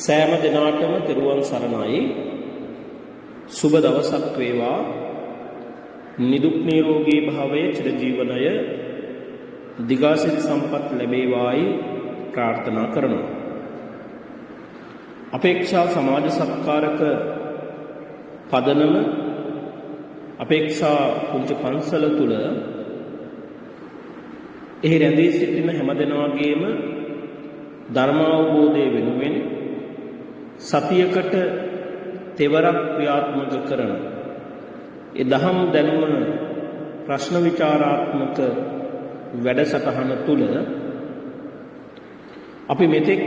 සෑම දිනාටම තෙරුවන් සරණයි. සුබ දවසක් වේවා. නිදුක් නිරෝගී භාවයේ චිරජීවනය දිගාසිරි සම්පත් ලැබේවායි ප්‍රාර්ථනා කරනවා. අපේක්ෂා සමාජ සත්කාරක පදනම අපේක්ෂා පුංචි පන්සල තුල එහි රැඳී සිටින හැම දෙනාගේම ධර්මාවබෝධය වෙනුවෙන් සතියකට තෙවරක් ක්‍රියාත්මක කරන ඒ දහම් දැනුම ප්‍රශ්න විචාරාත්මක වැඩසටහන තුල අපි මෙතෙක්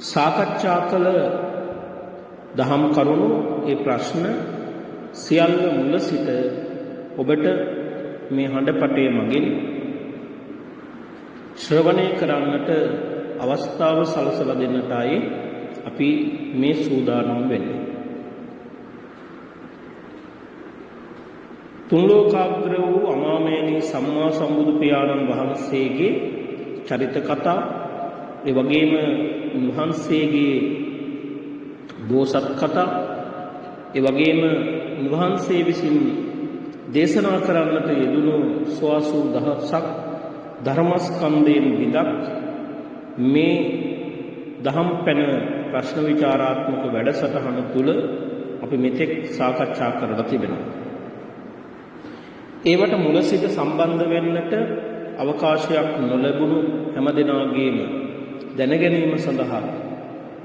සාකච්ඡා කළ දහම් කරුණු ඒ ප්‍රශ්න සියල්ල මුල සිට ඔබට මේ හඬපටේ මගින් ශ්‍රවණය කරන්නට අවස්ථාව සලසලා දෙන්නටයි අපි මේ සූදානම් වෙන්නේ. තුන් ලෝකාග්‍ර වූ අමාමේනී සම්මා සම්බුදු පියාණන් වහන්සේගේ චරිත කතා, ඒ වගේම උන්වහන්සේගේ බෝසත් කතා, ඒ වගේම උන්වහන්සේ විසින් දේශනා කරන්නට යෙදුණු සුවාසු දහසක් ධර්මස්කන්ධයෙන් විදක් මේ දහම් පැන ප්‍රශ්න විචාරාත්මක වැඩසටහන තුල අපි මෙතෙක් සාකච්ඡා කරලා තිබෙනවා. ඒවට මුල සිට සම්බන්ධ වෙන්නට අවකාශයක් නොලැබුණු හැම දෙනාගේම දැනගැනීම සඳහා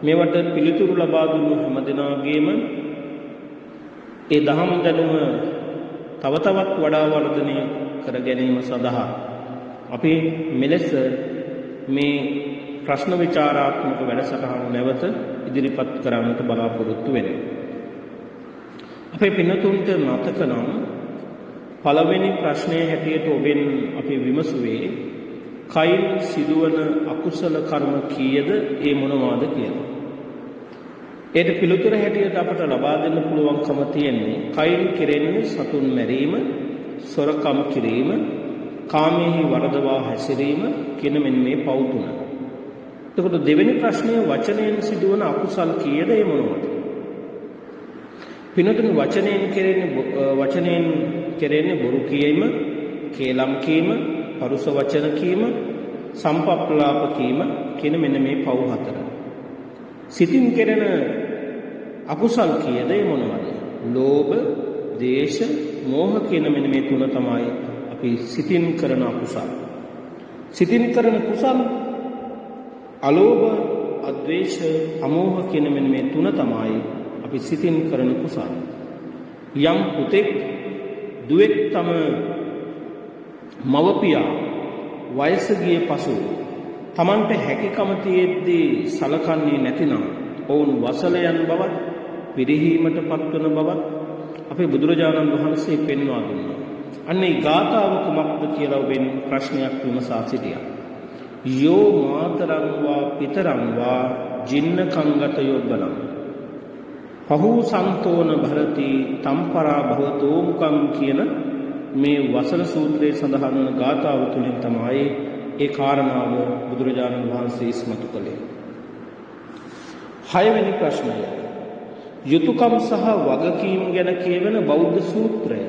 මේවට පිළිතුරු ලබා දුන්නු හැම දෙනාගේම ඒ දහම් දැනුම තව තවත් වඩා වර්ධනය කර ගැනීම සඳහා අපි මෙලෙස මේ ප්‍රශ්න විචාරාත්මක වැඩසටහන නැවත ඉදිරිපත් කරන්නට බලාපොරොත්තු වෙනවා. අපේ පින්නතුන්ට මතක නම් පළවෙනි ප්‍රශ්නයේ හැටියට ඔබෙන් අපි විමසුවේ කයින් සිදුවන අකුසල කර්ම කීයද, ඒ මොනවාද කියලා. ඒට පිළිතුර හැටියට අපට ලබා දෙන්න පුළුවන්කම තියෙන්නේ කයින් කෙරෙන්නේ සතුන් මැරීම, සොරකම් කිරීම, කාමයේ වරදවා හැසිරීම කියන මෙන්න මේ පව් තුන. එතකොට දෙවෙනි ප්‍රශ්නයේ වචනයෙන් සිදුවන අකුසල් කීයද, ඒ මොනවද? පින්නතුනි, වචනයෙන් කෙරෙන්නේ බොරු කීම, කේලම් කීම, පරුස වචන කීම, සම්පප්පලාප කීම කියන මෙන්න මේ පව් හතර. සිතින් කෙරෙන අකුසල් කීයද, ඒ මොනවද? ලෝභ, දේශ, මෝහ කියන මෙන්න මේ තුන තමයි අපි සිතින් කරන අකුසල්. සිතින් කරන කුසල් අලෝභ, අද්වේෂ, අමෝහ කියන මෙන්න මේ තුන තමයි අපි සිතින් කරන කුසල්. යම් පුතෙක් දුවෙක් තම මවපියා වයස ගිය පසු තමන්ට හැකියකම තියෙද්දී සලකන්නේ නැතිනම් ඔවුන් වසලයන් බවත් පිරිහීමට පත්වන බවත් අපේ බුදුරජාණන් වහන්සේ පෙන්වා දුන්නා. අන්නේ ගාථාව කුමක්ද කියලා ඔබෙන් ප්‍රශ්නයක් විමසා සිටියා. යෝ මාතරං වා පිතරං වා ජින්න කංගත යොබ්බලං පහු සන්තෝන භරති තම්පරා භවතෝ මුකං කියන මේ වසල සූත්‍රයේ සඳහන් වන ගාථාව තුලින් තමයි ඒ කාරණාව බුදුරජාණන් වහන්සේ ඉස්මතු කළේ. 6 වෙනි ප්‍රශ්නය යුතුයකම් සහ වගකීම් ගැන කියවෙන බෞද්ධ සූත්‍රය.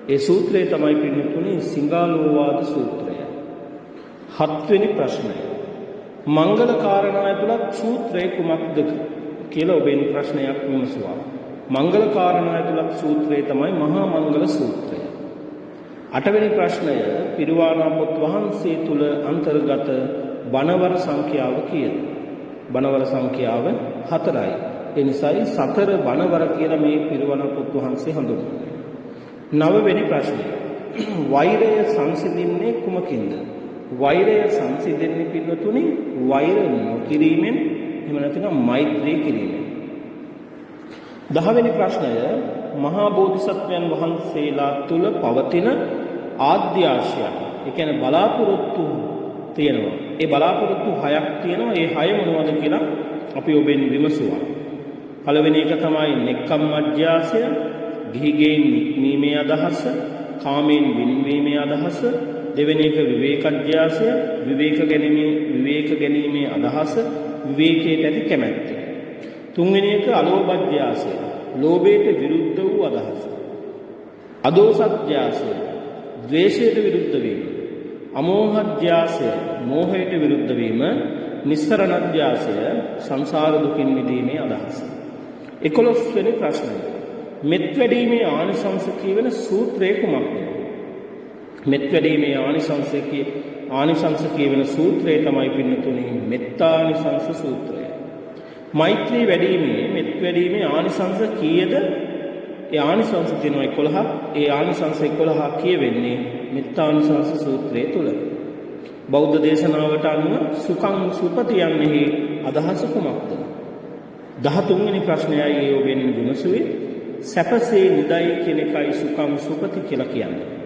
ඒ සූත්‍රය තමයි පිළිතුරේ සිංහාලෝවාද සූත්‍රය. 7 වෙනි ප්‍රශ්නය මංගල කාරණා ඇතුළත් සූත්‍රය කුමක්ද කියලා ඔබෙන් ප්‍රශ්නයක් විමසුවා. මංගල කාරණා ඇතුළත් සූත්‍රය තමයි මහා මංගල සූත්‍රය. 8 වෙනි ප්‍රශ්නය පිරිවානා පොත් වහන්සේ තුල අන්තර්ගත බණවර සංඛ්‍යාව කීයද? බණවර සංඛ්‍යාව 4යි. ඒ නිසායි 4 බණවර කියලා මේ පිරිවානා පොත් වහන්සේ හඳුන්වන්නේ. 9 වෙනි ප්‍රශ්නය වෛරය සංසිඳින්නේ කුමකින්ද? වෛරය සංසිඳෙන්නේ පිළිතුරුනි වෛර නොකිරීමෙන්, එහෙම නැත්නම් මෛත්‍රී කිරීමෙන්. 10 වෙනි ප්‍රශ්නය මහා බෝධිසත්වයන් වහන්සේලා තුල පවතින ආද්‍යාශය. ඒ කියන්නේ බලාපොරොත්තු තියෙනවා. ඒ බලාපොරොත්තු 6ක් තියෙනවා. ඒ 6 මොනවද කියලා අපි ඔබෙන් විමසුවා. පළවෙනි එක තමයි නෙක්ඛම්මජ්ජාසය, ගිහිගෙන් නික්මීමේ අදහස, කාමයෙන් වින්වීමේ අදහස. දෙවෙනි එක විවේකජ්ජාසය, විවේක ගැනීමේ අදහස. විවේකයට ඇති කැමැත්ත. තුන්වෙනි එක අලෝභඥාසය. ලෝභයට විරුද්ධ වූ අදහස. අදෝසඥාසය. ද්වේෂයට විරුද්ධ වීම. අමෝහඥාසය. මෝහයට විරුද්ධ වීම. නිස්සරණඥාසය. සංසාර දුකින් මිදීමේ අදහස. 11 වෙනි ප්‍රශ්නය. මෙත් වැඩීමේ ආනිසංස කියවන සූත්‍රය කුමක්ද? මෙත් වැඩීමේ ආනිසංස කියවන සූත්‍රය තමයි පින්නතුනි මෙත්තානිසංස සූත්‍රය. මෛත්‍රී වැඩීමේ මෙත් වැඩීමේ ආනිසංස කීයද? ඒ ආනිසංස තියෙනවා 11ක්. ඒ ආනිසංස 11ක් කියවෙන්නේ මෙත්තානිසංස සූත්‍රය තුල. බෞද්ධ දේශනාවට අනුව සුඛං සුපති යන්නේහි අදහස කුමක්ද? 13 වෙනි ප්‍රශ්නයයි ඒ ඔබෙන් විමසුවේ. සැපසේ නිදයි කියන එකයි සුඛං සුපති කියලා කියන්නේ.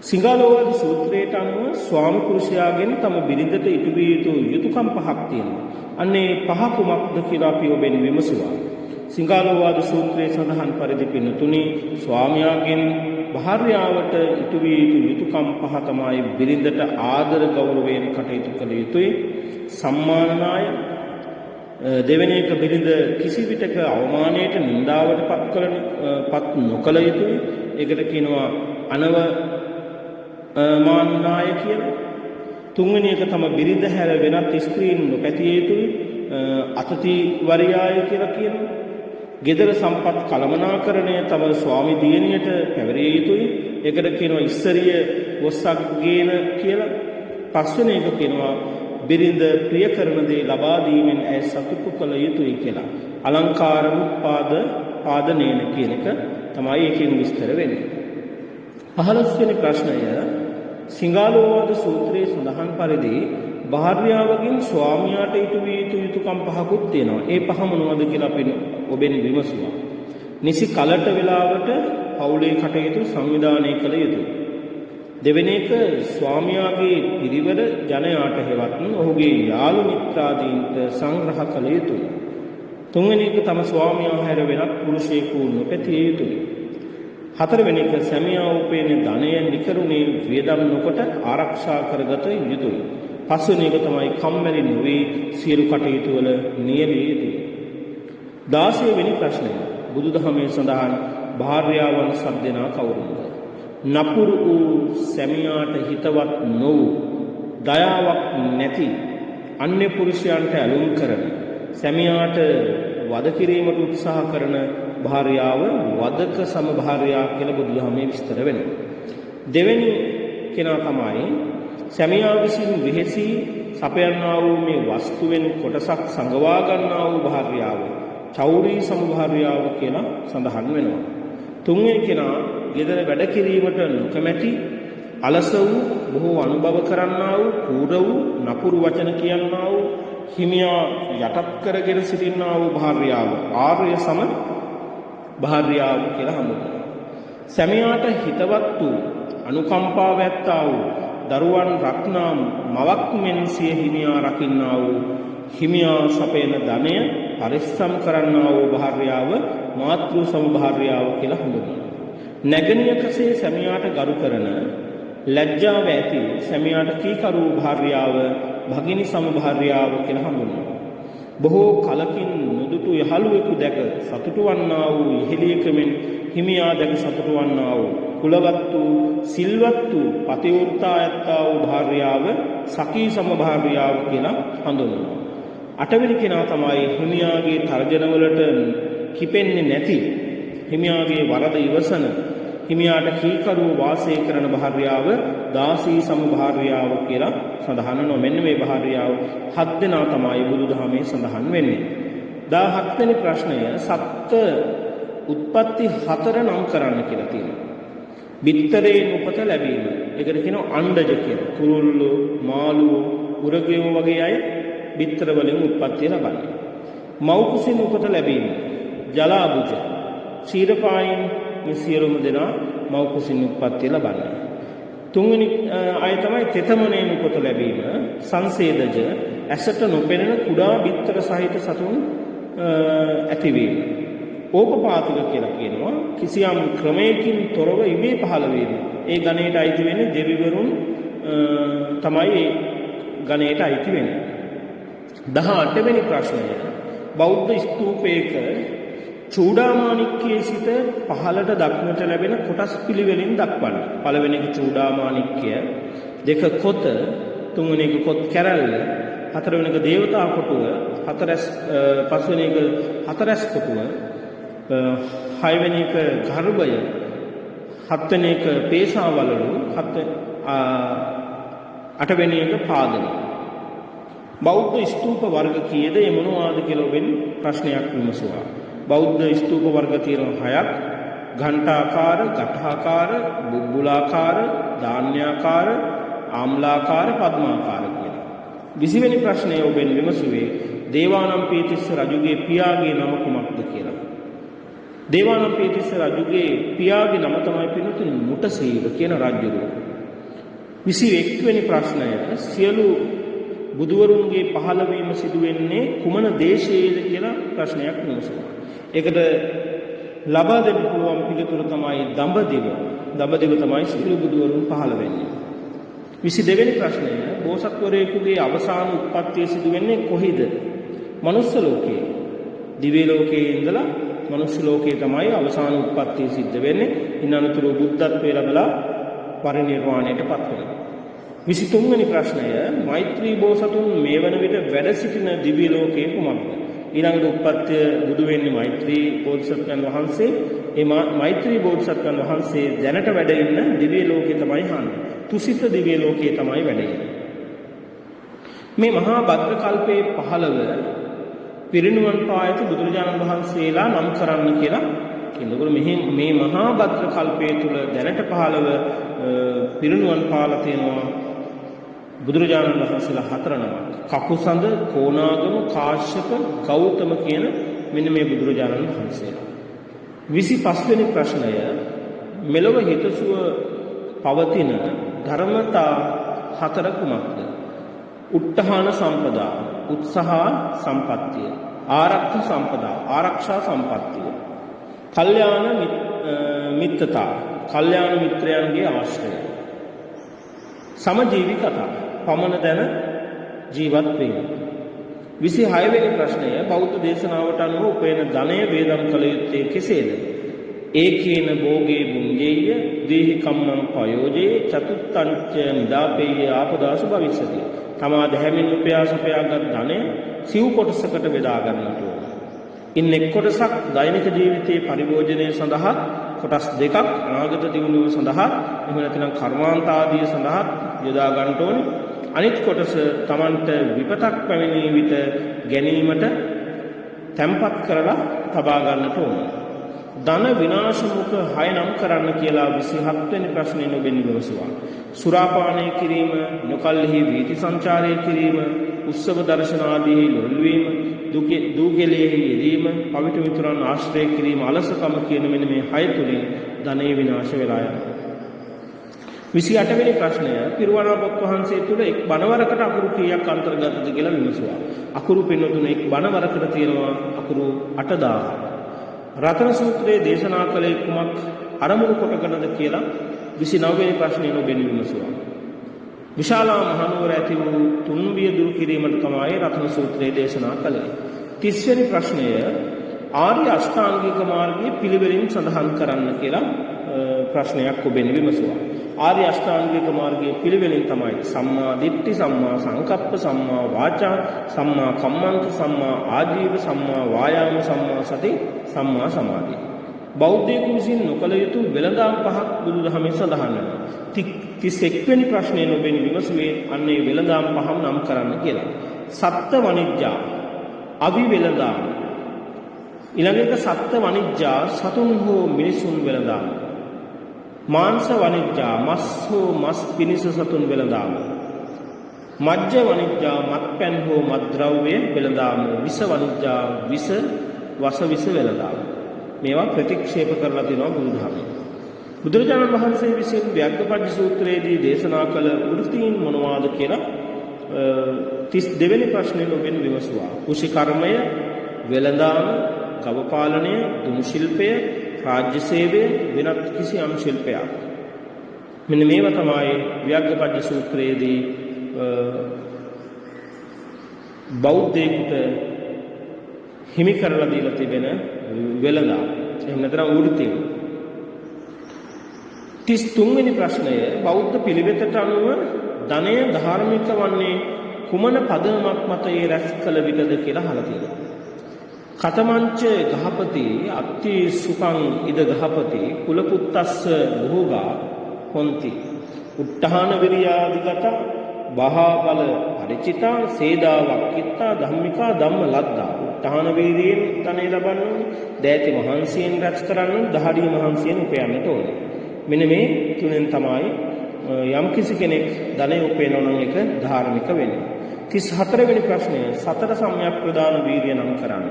සිංහලෝවාද සූත්‍රයට අනුව ස්වාමි පුරුෂයාගෙන් තම බිරිඳට ඉටු විය යුතු යුතුයකම් පහක් තියෙනවා. අන්නේ පහ කුමක්ද කියලා අපි ඔබෙන් විමසුවා. සිංහලෝවාද සූත්‍රයේ සඳහන් පරිදි පින්නතුනි ස්වාමියාගෙන් භාර්යාවට ඉටු විය යුතු යුතුයකම් පහ තමයි බිරිඳට ආදර ගෞරවයෙන් කටයුතු කළ යුතුයි. සම්මානනාය. දෙවෙනි එක බිරිඳ කිසි විටක අවමානයට නින්දාවට පත් නොකළ යුතුයි. ඒකට කියනවා මාන්නාය කියලා. තුන්වෙනි එක තම බිරිඳ හැර වෙනත් ස්ත්‍රීන් නොපැතිය යුතුයි. අතති වරියාය කියලා කියනවා. ගෙදර සම්පත් කළමනාකරණය තම ස්වාමි දියණියට පැවරිය යුතුයි. ඒකට කියනවා ඉස්සරිය වොස්සක් ගේන කියලා. පස්වෙනි එක කියනවා බිරිඳ ප්‍රිය කරන දේ ලබා දීමෙන් ඇය සතුටු කළ යුතුයි කියලා. අලංකාර පාදනේන කියන එක තමයි ඒකෙන් විස්තර වෙන්නේ. 15 වෙනි ප්‍රශ්නය සිංහලෝවාද සූත්‍රයේ සඳහන් පරිදි භාර්යාවගෙන් ස්වාමියාට ඉටු විය යුතු යුතුයකම් පහකුත් තියෙනවා. ඒ පහ මොනවද කියලා අපි ඔබෙන් විමසුවා. නිසි කලට වේලාවට පවුලේ කටයුතු සංවිධානය කළ යුතුයි. දෙවෙනි එක ස්වාමියාගේ පිරිවර ජනයාට හෙවත් ඔහුගේ යාළු මිත්‍රාදීන්ට සංග්‍රහ කළ යුතුයි. තුන්වෙනි එක තම ස්වාමියා හැර වෙනත් පුරුෂයෙකු නොපැතිය යුතුයි. හතරවෙනි එක සැමියා උපයන ධනය නිකරුණේ වියදම් නොකොට ආරක්ෂා කරගත යුතුයි. පස්වෙනි එක තමයි කම්මැලි නොවී සියලු කටයුතු වල නියැලිය යුතුයි. 16 වෙනි ප්‍රශ්නය. බුදුදහමේ සඳහන් භාර්යාවන් සත් දෙනා කවුරුන්ද? නපුරු වූ සැමියාට හිතවත් නොවූ දයාවක් නැති අන්‍ය පුරුෂයන්ට ඇලුම් කරන සැමියාට වද කිරීමට උත්සාහ කරන භාර්යාව වදක සමභාර්යා කියලා බුදුදහමේ විස්තර වෙනවා. දෙවෙනි කෙනා තමයි සැමියා විසින් විහෙසී සපයන්නා වූ මේ වස්තුවෙන් කොටසක් සංගවා ගන්නා වූ භාර්යාව චෞරී සමභාර්යාව කියලා සඳහන් වෙනවා. තුන්වෙනි කෙනා ගෙදර වැඩ කිරීමට නොකමැති අලස වූ බොහෝ අනුභව කරන්නා වූ කූර වූ නපුරු වචන කියන්නා වූ හිමියා යටත් කරගෙන සිටින්නා වූ භාර්යාව ආර්ය සම භාර්යාව කියලා හඳුන්වනවා. සැමියාට හිතවත් වූ අනුකම්පාව ඇත්තා වූ දරුවන් රක්නා මවක් මෙන් සිය හිමියා රකින්නා වූ හිමියා සපයන ධනය පරිස්සම් කරන්නා වූ භාර්යාව මාතෘ සමභාර්යාව කියලා හඳුන්වනවා. නැගණියකසේ සැමියාට ගරු කරන ලැජ්ජාව ඇති සැමියාට කීකරු භාර්යාව භගිනි සමභාර්යාව කියලා හඳුන්වනවා. බොහෝ කලකින් නුදුටු යහළුවෙකු දැක සතුටු වන්නා වූ ඉහෙලියකමෙන් හිමියා දැක සතුටු වන්නා වූ කුලවත් වූ සිල්වත් වූ පතිවෘත්තා ඇත්තා වූ භාර්යාව සකී සමභාර්යාව කියලා හඳුන්වනවා. අටවෙනි කෙනා තමයි හිමියාගේ තර්ජනවලට කිපෙන්නේ නැති හිමියාගේ වරද ඉවසන හිමියාට කීකරුව වාසය කරන භාර්යාව දාසී සමභාර්යාව කියලා සඳහන් වෙනවා. මෙන්න මේ භාර්යාව 7 දෙනා තමයි බුදුදහමේ සඳහන් වෙන්නේ. 17 වෙනි ප්‍රශ්නය සත්ත්ව උත්පත්ති 4 නම් කරන්න කියලා තියෙනවා. බිත්තරේ උපත ලැබීම. ඒකට කියනවා අණ්ඩජ කියලා. කුරුල්ලෝ, මාළුවෝ, උරගයෝ වගේ අය බිත්තර වලින් උත්පත්ති ලබන්නේ. මව් කුසින් උපත ලැබීම. ජලාබුජ. ක්ෂීරපායින් මේ සියලුම දෙනා මව් කුසින් උත්පත්ති ලබන්නේ. තුන්වෙනි අය තමයි තෙතමනෙන් උපත ලැබීම. සංසේදජ. ඇසට නොපෙනෙන කුඩා බිත්තර සහිත සතුන් ඇතිවීම. ඕපපාතික කියලා කියනවා කිසියම් ක්‍රමයකින් තොරව ඉබේ පහළ වීම. ඒ ගණයට අයිති වෙන්නේ දෙවිවරුන් තමයි ඒ ගණයට අයිති වෙන්නේ. 18 වෙනි ප්‍රශ්නය බෞද්ධ ස්තූපයක චූඩාමාණික්කයේ සිට පහළට දක්නට ලැබෙන කොටස් පිළිවෙලින් දක්වන්න. පළවෙනි එක චූඩාමාණික්කය, දෙක කොත, තුන්වෙනි එක කොත් කැරැල්ල, හතරවෙනි එක දේවතා කොටුව, පස්වෙනි එක හතරැස් කොටුව, හයවෙනි එක ගර්භය, හත්වෙනි එක පේසාවලලු, අටවෙනි එක පාදම. බෞද්ධ ස්තූප වර්ග කීයද? ඒ මොනවාද කියලා ඔබෙන් ප්‍රශ්නයක් විමසුවා. බෞද්ධ ස්තූප වර්ග තියෙනවා 6ක්. ඝණ්ඨාකාර, ගඨාකාර, බුබ්බුලාකාර, ධාන්‍යාකාර, ආම්ලාකාර, පද්මාකාර කියලා. 20 වෙනි ප්‍රශ්නය ඔබෙන් විමසුවේ දේවානම්පියතිස්ස රජුගේ පියාගේ නම කුමක්ද කියලා. දේවානම්පියතිස්ස රජුගේ පියාගේ නම තමයි පින්වතුනි මුටසීල කියන රජුගේ. 21 වෙනි ප්‍රශ්නය සියලු බුදුවරුන්ගේ පහළවීම සිදු වෙන්නේ කුමන දේශයේද කියලා ප්‍රශ්නයක් විමසනවා. ඒකට ලබා දෙන්න පුළුවන් පිළිතුර තමයි දඹදිව. දඹදිව තමයි සියලු බුදුවරුන් පහළ වෙන්නේ. 22 වෙනි ප්‍රශ්නය බෝසත්වරයෙකුගේ අවසාන උත්පත්තිය සිදු වෙන්නේ කොහිද? මනුස්ස ලෝකයේ. දිව්‍ය ලෝකයේ ඉඳලා මනුස්ස ලෝකයේ තමයි අවසාන උත්පත්තිය සිද්ධ වෙන්නේ. ඉන්නතුරු බුද්ධත්වයේ ලැබලා පරිනිර්වාණයට පත් වෙනවා. 23 වෙනි ප්‍රශ්නය මෛත්‍රී බෝසතුන් මේ වන විට වැඩ සිටින දිව්‍ය ලෝකයේ කුමක්ද? ඊළඟට උත්පත්ති බුදු වෙන්නේ මෛත්‍රී බෝධිසත්වයන් වහන්සේ. ඒ මෛත්‍රී බෝධිසත්වයන් වහන්සේ දැනට වැඩ ඉන්න දිව්‍ය ලෝකයේ තමයි හන්නේ. තුසිත දිව්‍ය ලෝකයේ තමයි වැඩ ඉන්නේ. මේ මහා භද්‍ර කල්පයේ 15 පිරිනුවන් පා ඇති බුදුරජාණන් වහන්සේලා නම් කරන්න කියලා කියනකොට මේ මහා භද්‍ර කල්පයේ තුල දැනට 15 පිරිනුවන් පාලා තියෙනවා බුදුරජාණන් වහන්සේලා 4 නමක්. කකුසඳ, කෝණාගම, කාශ්‍යප, ගෞතම කියන මෙන්න මේ බුදුරජාණන් වහන්සේලා. 25 වෙනි ප්‍රශ්නය මෙලොව හිතසුව පවතින ධර්මතා 4 කුමක්ද? උට්ඨාන සම්පදා, උත්සහා සම්පත්තිය, ආරක්ෂා සම්පදා, ආරක්ෂා සම්පත්තිය, කල්යාණ මිත්‍රතා, කල්යාණ මිත්‍රයන්ගේ ආශ්‍රය, සමජීවි කතා, පමණ දැන ජීවත් වීම. 26 වෙනි ප්‍රශ්නය බෞද්ධ දේශනාවට අනුව උපයන ධනය වේදම් කළ යුත්තේ කෙසේද? ඒකේන භෝගේ බුඤ්ජේය දීහි කම්මං පයෝජේ චතුත්තංච නිදාපේය ආපදාසු භවිෂ්‍යති. තමා දැහැමින් උපයාසපයාගත් ධනය සිව් කොටසකට බෙදා ගන්නට ඕන. ඉන් එක් කොටසක් දෛනික ජීවිතයේ පරිභෝජනය සඳහා, කොටස් දෙකක් අනාගත දියුණුව සඳහා, එහෙම නැත්නම් කර්මාන්ත ආදී සඳහා යොදා ගන්නට ඕනේ. අනිත් කොටස Tamanට විපතක් පැමිණී විට ගැනීමට තැම්පත් කරලා තබා ගන්නට ඕනේ. ධන විනාශ මුඛ 6 නම් කරන්න කියලා 27 වෙනි ප්‍රශ්නේ නොබෙන් විමසුවා. සුරාපානය කිරීම, නොකල්හි වීති සංචාරය කිරීම, උත්සව දර්ශන ආදී ලොල්වීම, දූගෙලෙහි යෙදීම, පවිතු මිතුරන් ආශ්‍රය කිරීම, අලසකම කියන මෙන්න මේ 6 තුලින් ධනෙ විනාශ වෙලා යනවා. 28 වෙනි ප්‍රශ්නය පිරුවණා පොත් වහන්සේ තුල එක් බණවරකට අකුරු කීයක් අන්තර්ගතද කියලා විමසුවා. අකුරු පින්නතුනේ එක් බණවරකට තියෙනවා අකුරු 8000. රතන සූත්‍රයේ දේශනා කළේ කුමක් අරමුණු කොටගෙනද කියලා 29 වෙනි ප්‍රශ්නේ නොබෙන් විමසුවා. විශාලා මහනුවර ඇති වූ තුන්බිය දුරු කිරීමට තමයි රතන සූත්‍රයේ දේශනා කළේ. 30 වෙනි ප්‍රශ්නය ආර්ය අෂ්ටාංගික මාර්ගයේ පිළිවෙලින් සඳහන් කරන්න කියලා ප්‍රශ්නයක් ඔබෙන් විමසුවා. ආර්ය අෂ්ටාංගික මාර්ගයේ පිළිවෙලින් තමයි සම්මා දිට්ඨි, සම්මා සංකප්ප, සම්මා වාචා, සම්මා කම්මන්ත, සම්මා ආජීව, සම්මා වායාම, සම්මා සති, සම්මා සමාධි. බෞද්ධයෙකු විසින් නොකළ යුතු වෙළඳාම් 5ක් බුදුදහමේ සඳහන් වෙනවා. 31 වෙනි ප්‍රශ්නේ නොබෙන් විමසුවේ අන්නේ වෙළඳාම් 5ම නම් කරන්න කියලා. සත්ත්ව වනිජ්ජා, අවි වෙළඳාම්. ඊළඟ එක සත්ත්ව වනිජ්ජා, සතුන් හෝ මිනිසුන් වෙළඳාම්. මාංශ වනිජ්ජා, මස් හෝ මස් පිණිස සතුන් වෙළඳාම. මජ්ජ වනිජ්ජා, මත්පැන් හෝ මත්ද්‍රව්‍ය වෙළඳාම. විස වනිජ්ජා, වස විස වෙළඳාම. මේවා ප්‍රතික්ෂේප කරලා තියෙනවා බුදුදහමේ. බුදුරජාණන් වහන්සේ විසින් ව්‍යග්ගපජ්ජ සූත්‍රයේදී දේශනා කළ වෘත්තීන් මොනවාද කියලා 32 වෙනි ප්‍රශ්නේ ඔබෙන් විමසුවා. කුෂි කර්මය, වෙළඳාම, ගව පාලනය, දුම් ශිල්පය, රාජ්‍ය සේවය, වෙනත් කිසියම් ශිල්පයක්. මෙන්න මේවා තමයි ව්‍යග්ගපජ්ජ සූත්‍රයේදී බෞද්ධයෙකුට හිමි කරලා දීලා තිබෙන වෙළඳා. එහෙම නැත්නම් වෘත්තිය. 33 වෙනි ප්‍රශ්නය බෞද්ධ පිළිවෙතට අනුව ධනය ධාර්මික වන්නේ කුමන පදනමක් මත ඒ රැස් කළ විටද කියලා අහලා තියෙනවා. කතමංච ගහපති අත්ති සුඛං ඉද ගහපති කුල පුත්තස්ස බොහෝගා හොಂತಿ උත්තාන විරියාදිගත බහා බල පරිචිතා සේදා වක්කිතා ධම්මිකා ධම්ම ලද්දා. උත්තාන වීර්යයෙන් තනෙ ලබන්නේ දෑති මහන්සියෙන් රැස් කරන්න දහඩිය මහන්සියෙන් උපයන්නට ඕනේ. මෙන්න මේ තුනෙන් තමයි යම් කිසි කෙනෙක් ධනෙ උපයනවා නම් ඒක ධාර්මික වෙන්නේ. 34 වෙනි ප්‍රශ්නය සතර සම්‍යක් ප්‍රදාන වීර්ය නම් කරන්න.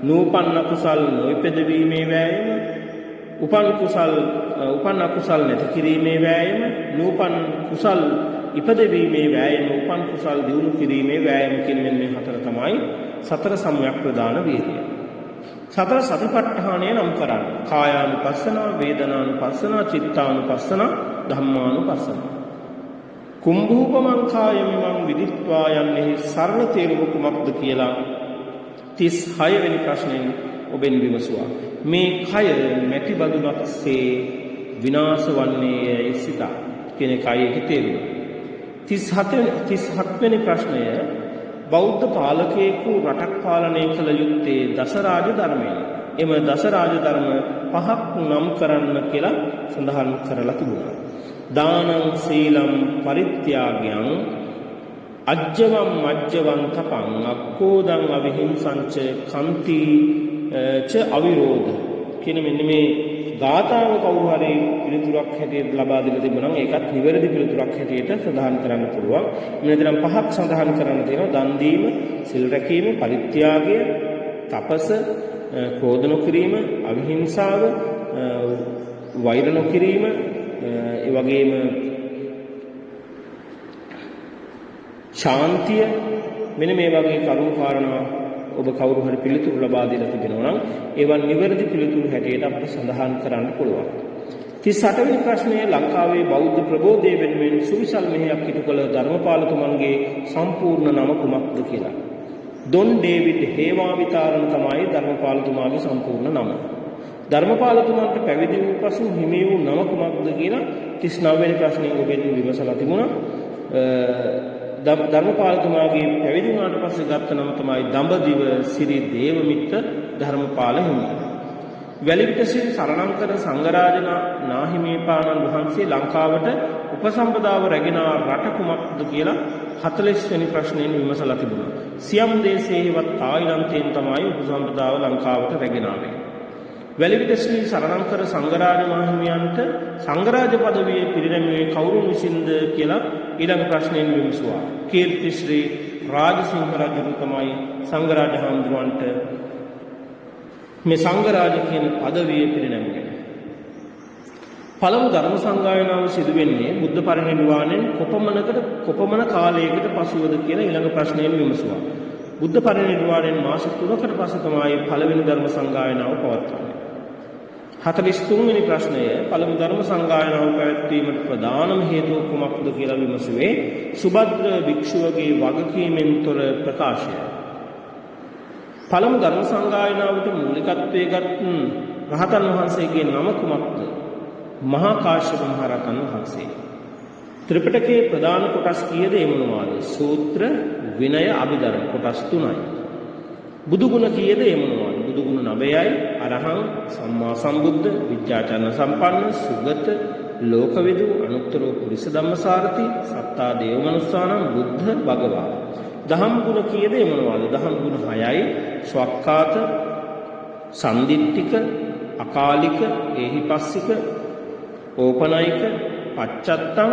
නූපන්න කුසල් නොයිපද වීමේ වෑයම, උපන් අකුසල් නැති කිරීමේ වෑයම, නූපන් කුසල් ඉපදවීමේ වෑයම, උපන් කුසල් දියුණු කිරීමේ වෑයම කියන මේ හතර තමයි සතර සම්‍යක් ප්‍රදාන වීර්යය. සතර සතිපට්ඨානය නම් කරන්න. කායානුපස්සනා, වේදනානුපස්සනා, චිත්තානුපස්සනා, ධම්මානුපස්සනා. කුම්භූපමං කායමිමං විදිත්වා යන්නේ සරල තේරුම කුමක්ද කියලා 36 වෙනි ප්‍රශ්නෙන් ඔබෙන් විමසුවා. මේ කය මැටි බඳුනක්සේ විනාශ වන්නේයි සිත කියන කයයේ තේරුම. 37 වෙනි ප්‍රශ්නය බෞද්ධ පාලකයෙකු රටක් පාලනය කළ යුත්තේ දසරාජ ධර්මයෙන්. එම දසරාජ ධර්ම පහක් නම් කරන්න කියලා සඳහන් කරලා තිබුණා. දානං සීලං පරිත්‍යාගයන් අජ්ජවම් මජ්ජවං තපං අක්ඛෝදං අවිහිංසංච කන්ති ච අවිරෝධ කියන මෙන්න මේ ගාථාව කවුරු හරි පිළිතුරක් හැටියට ලබා දෙන්න තිබුණා නම් ඒකත් නිවැරදි පිළිතුරක් හැටියට සඳහන් කරන්න පුළුවන්. මෙතන පහක් සඳහන් කරන්න තියෙනවා. දන් දීම, සිල් රැකීම, පරිත්‍යාගය, තපස, ක්‍රෝධ නොකිරීම, අවිහිංසාව, වෛර නොකිරීම, ඒ වගේම ශාන්තිය, මෙන්න මේ වගේ කරුණු කාරණා ඔබ කවුරු හරි පිළිතුරු ලබා දෙලා තිබෙනවා නම් ඒවන් නිවැරදි පිළිතුරු හැටියට අපිට සඳහන් කරන්න පුළුවන්. 38 වෙනි ප්‍රශ්නය ලංකාවේ බෞද්ධ ප්‍රබෝධය වෙනුවෙන් සුවිසල් මෙහෙයක් ඉටු කළ ධර්මපාලතුමන්ගේ සම්පූර්ණ නම කුමක්ද කියලා. ඩොන් ඩේවිඩ් හේවාවිතාරණ තමයි ධර්මපාලතුමාගේ සම්පූර්ණ නම. ධර්මපාලතුමන්ට පැවිදි වූ පසු හිමි වූ නම කුමක්ද කියලා 39 වෙනි ප්‍රශ්නේ ඔබෙන් විමසලා තිබුණා. ධර්මපාලතුමාගේ පැවිදි වුණාට පස්සේ ගත්ත නම තමයි දඹදිව සිරි දේවමිත්‍ර ධර්මපාල හිමි. වැලිවිට ශ්‍රී සරණංකර සංඝරාජ නාහිමිපාණන් වහන්සේ ලංකාවට උපසම්පදාව රැගෙන රට කුමක්ද කියලා 40 වෙනි ප්‍රශ්නයෙන් විමසලා තිබුණා. සියම් දේශයේවත් තායිලන්තයෙන් තමයි උපසම්පදාව ලංකාවට රැගෙන ආවේ. වැලිවිට ශ්‍රී සරණංකර සංඝරාජ මහිමියන්ට සංඝරාජ පදවියේ පිරිනැමුවේ කවුරුන් විසින්ද කියලා ඊළඟ ප්‍රශ්නයෙන් විමසුවා. කීර්ති ශ්‍රී රාජසිංහ රජු තමයි සංඝරාජ හාමුදුරුවන්ට මේ සංඝරාජ කියන පදවියේ පිරිනැමුවේ. පළමු ධර්ම සංගායනාව සිදු වෙන්නේ බුද්ධ පරිනිර්වාණයෙන් කොපමණ කාලයකට පසුවද කියලා ඊළඟ ප්‍රශ්නයෙන් විමසුවා. බුද්ධ පරිනිර්වාණයෙන් මාස 3කට පස්සේ තමයි පළවෙනි ධර්ම සංගායනාව පවත්වන්නේ. 43 වෙනි ප්‍රශ්නය පළමු ධර්ම සංගායනාව පැවැත්වීමට ප්‍රධානම හේතුව කුමක්ද කියලා විමසුවේ සුභද්‍ර භික්ෂුවගේ වගකීමෙන් තොර ප්‍රකාශය. පළමු ධර්ම සංගායනාවට මූලිකත්වයේ ගත් රහතන් වහන්සේගේ නම කුමක්ද? මහා කාශ්‍යප මහ රහතන් වහන්සේ. ත්‍රිපිටකයේ ප්‍රධාන කොටස් කීයද ඒ මොනවාද? සූත්‍ර, විනය, අභිධර්ම කොටස් 3යි. බුදුගුණ කීයද ඒ මොනවාද? බුදුගුණ 9යි. අරහං, සම්මා සම්බුද්ධ, විද්‍යාචර්ණ සම්පන්න, සුගත, ලෝකවිදු, අනුත්තර පුරිස ධම්මසාරති, සත්තා දේව මනුස්සානම්, බුද්ධ භගවා. දහම් ගුණ කීයද ඒ මොනවාද? දහම් ගුණ 6යි. ස්වක්කාත, සන්දිට්ඨික, අකාලික, ඒහිපස්සික, ඕපනයික, පච්චත්තං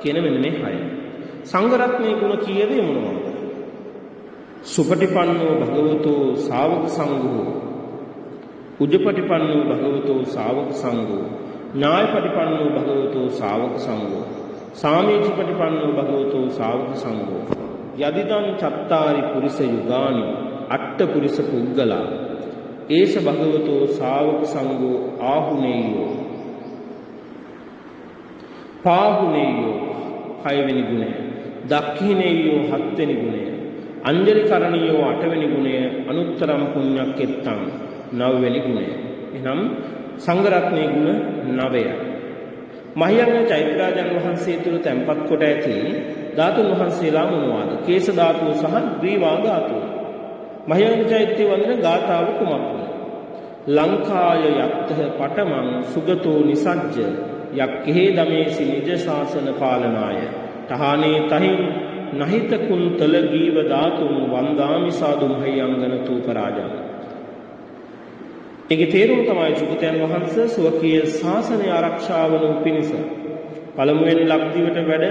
කියන මෙන්න මේ 6. සංඝ රත්නයේ ගුණ කීයද ඒ මොනවාද? සුපටිපන්නෝ භගවතෝ ශාවක සංඝෝ, උජපටිපන්නෝ භගවතෝ ශාවක සංඝෝ, ඥායපටිපන්නෝ භගවතෝ ශාවක සංඝෝ, සාමීචිපටිපන්නෝ භගවතෝ ශාවක සංඝෝ, යදිදං චත්තාරි පුරිස යුගානි අට්ඨ පුරිස පුද්ගලා ඒෂ භගවතෝ ශාවක සංඝෝ ආහුනේයෝ. පාහුනේයෝ 6 වෙනි ගුණය, දක්ඛිනේයෝ 7 වෙනි ගුණය, අංජලි කරණීයෝ 8 වෙනි ගුණය, අනුත්තරම් පුඤ්ඤක්කෙත්තං 9 වෙනි ගුණය. එනම් සංඝ රත්නයේ ගුණ 9යි. මහියංග චෛත්‍යරාජන් වහන්සේ තුළ තැන්පත් කොට ඇති ධාතුන් වහන්සේලා මොනවාද? කේශ ධාතුව සහ ග්‍රීවා ධාතුව. මහියංග චෛත්‍ය වන්දන ගාථාව කුමක්ද? ලංකාය යත්තහ පඨමං සුගතෝ නිසජ්ජ යක්ඛේ දමේසි නිජ ශාසන පාලනාය තහානේ තහින් නහිත කුන්තල ගීව ධාතුන් වන්දාමි සාදු මහියංගන තූපරාජං. ඒකේ තේරුම තමයි සුගතයන් වහන්සේ සුවකීය ශාසනය ආරක්ෂා වනු පිණිස පළමුවෙන් ලක්දිවට වැඩ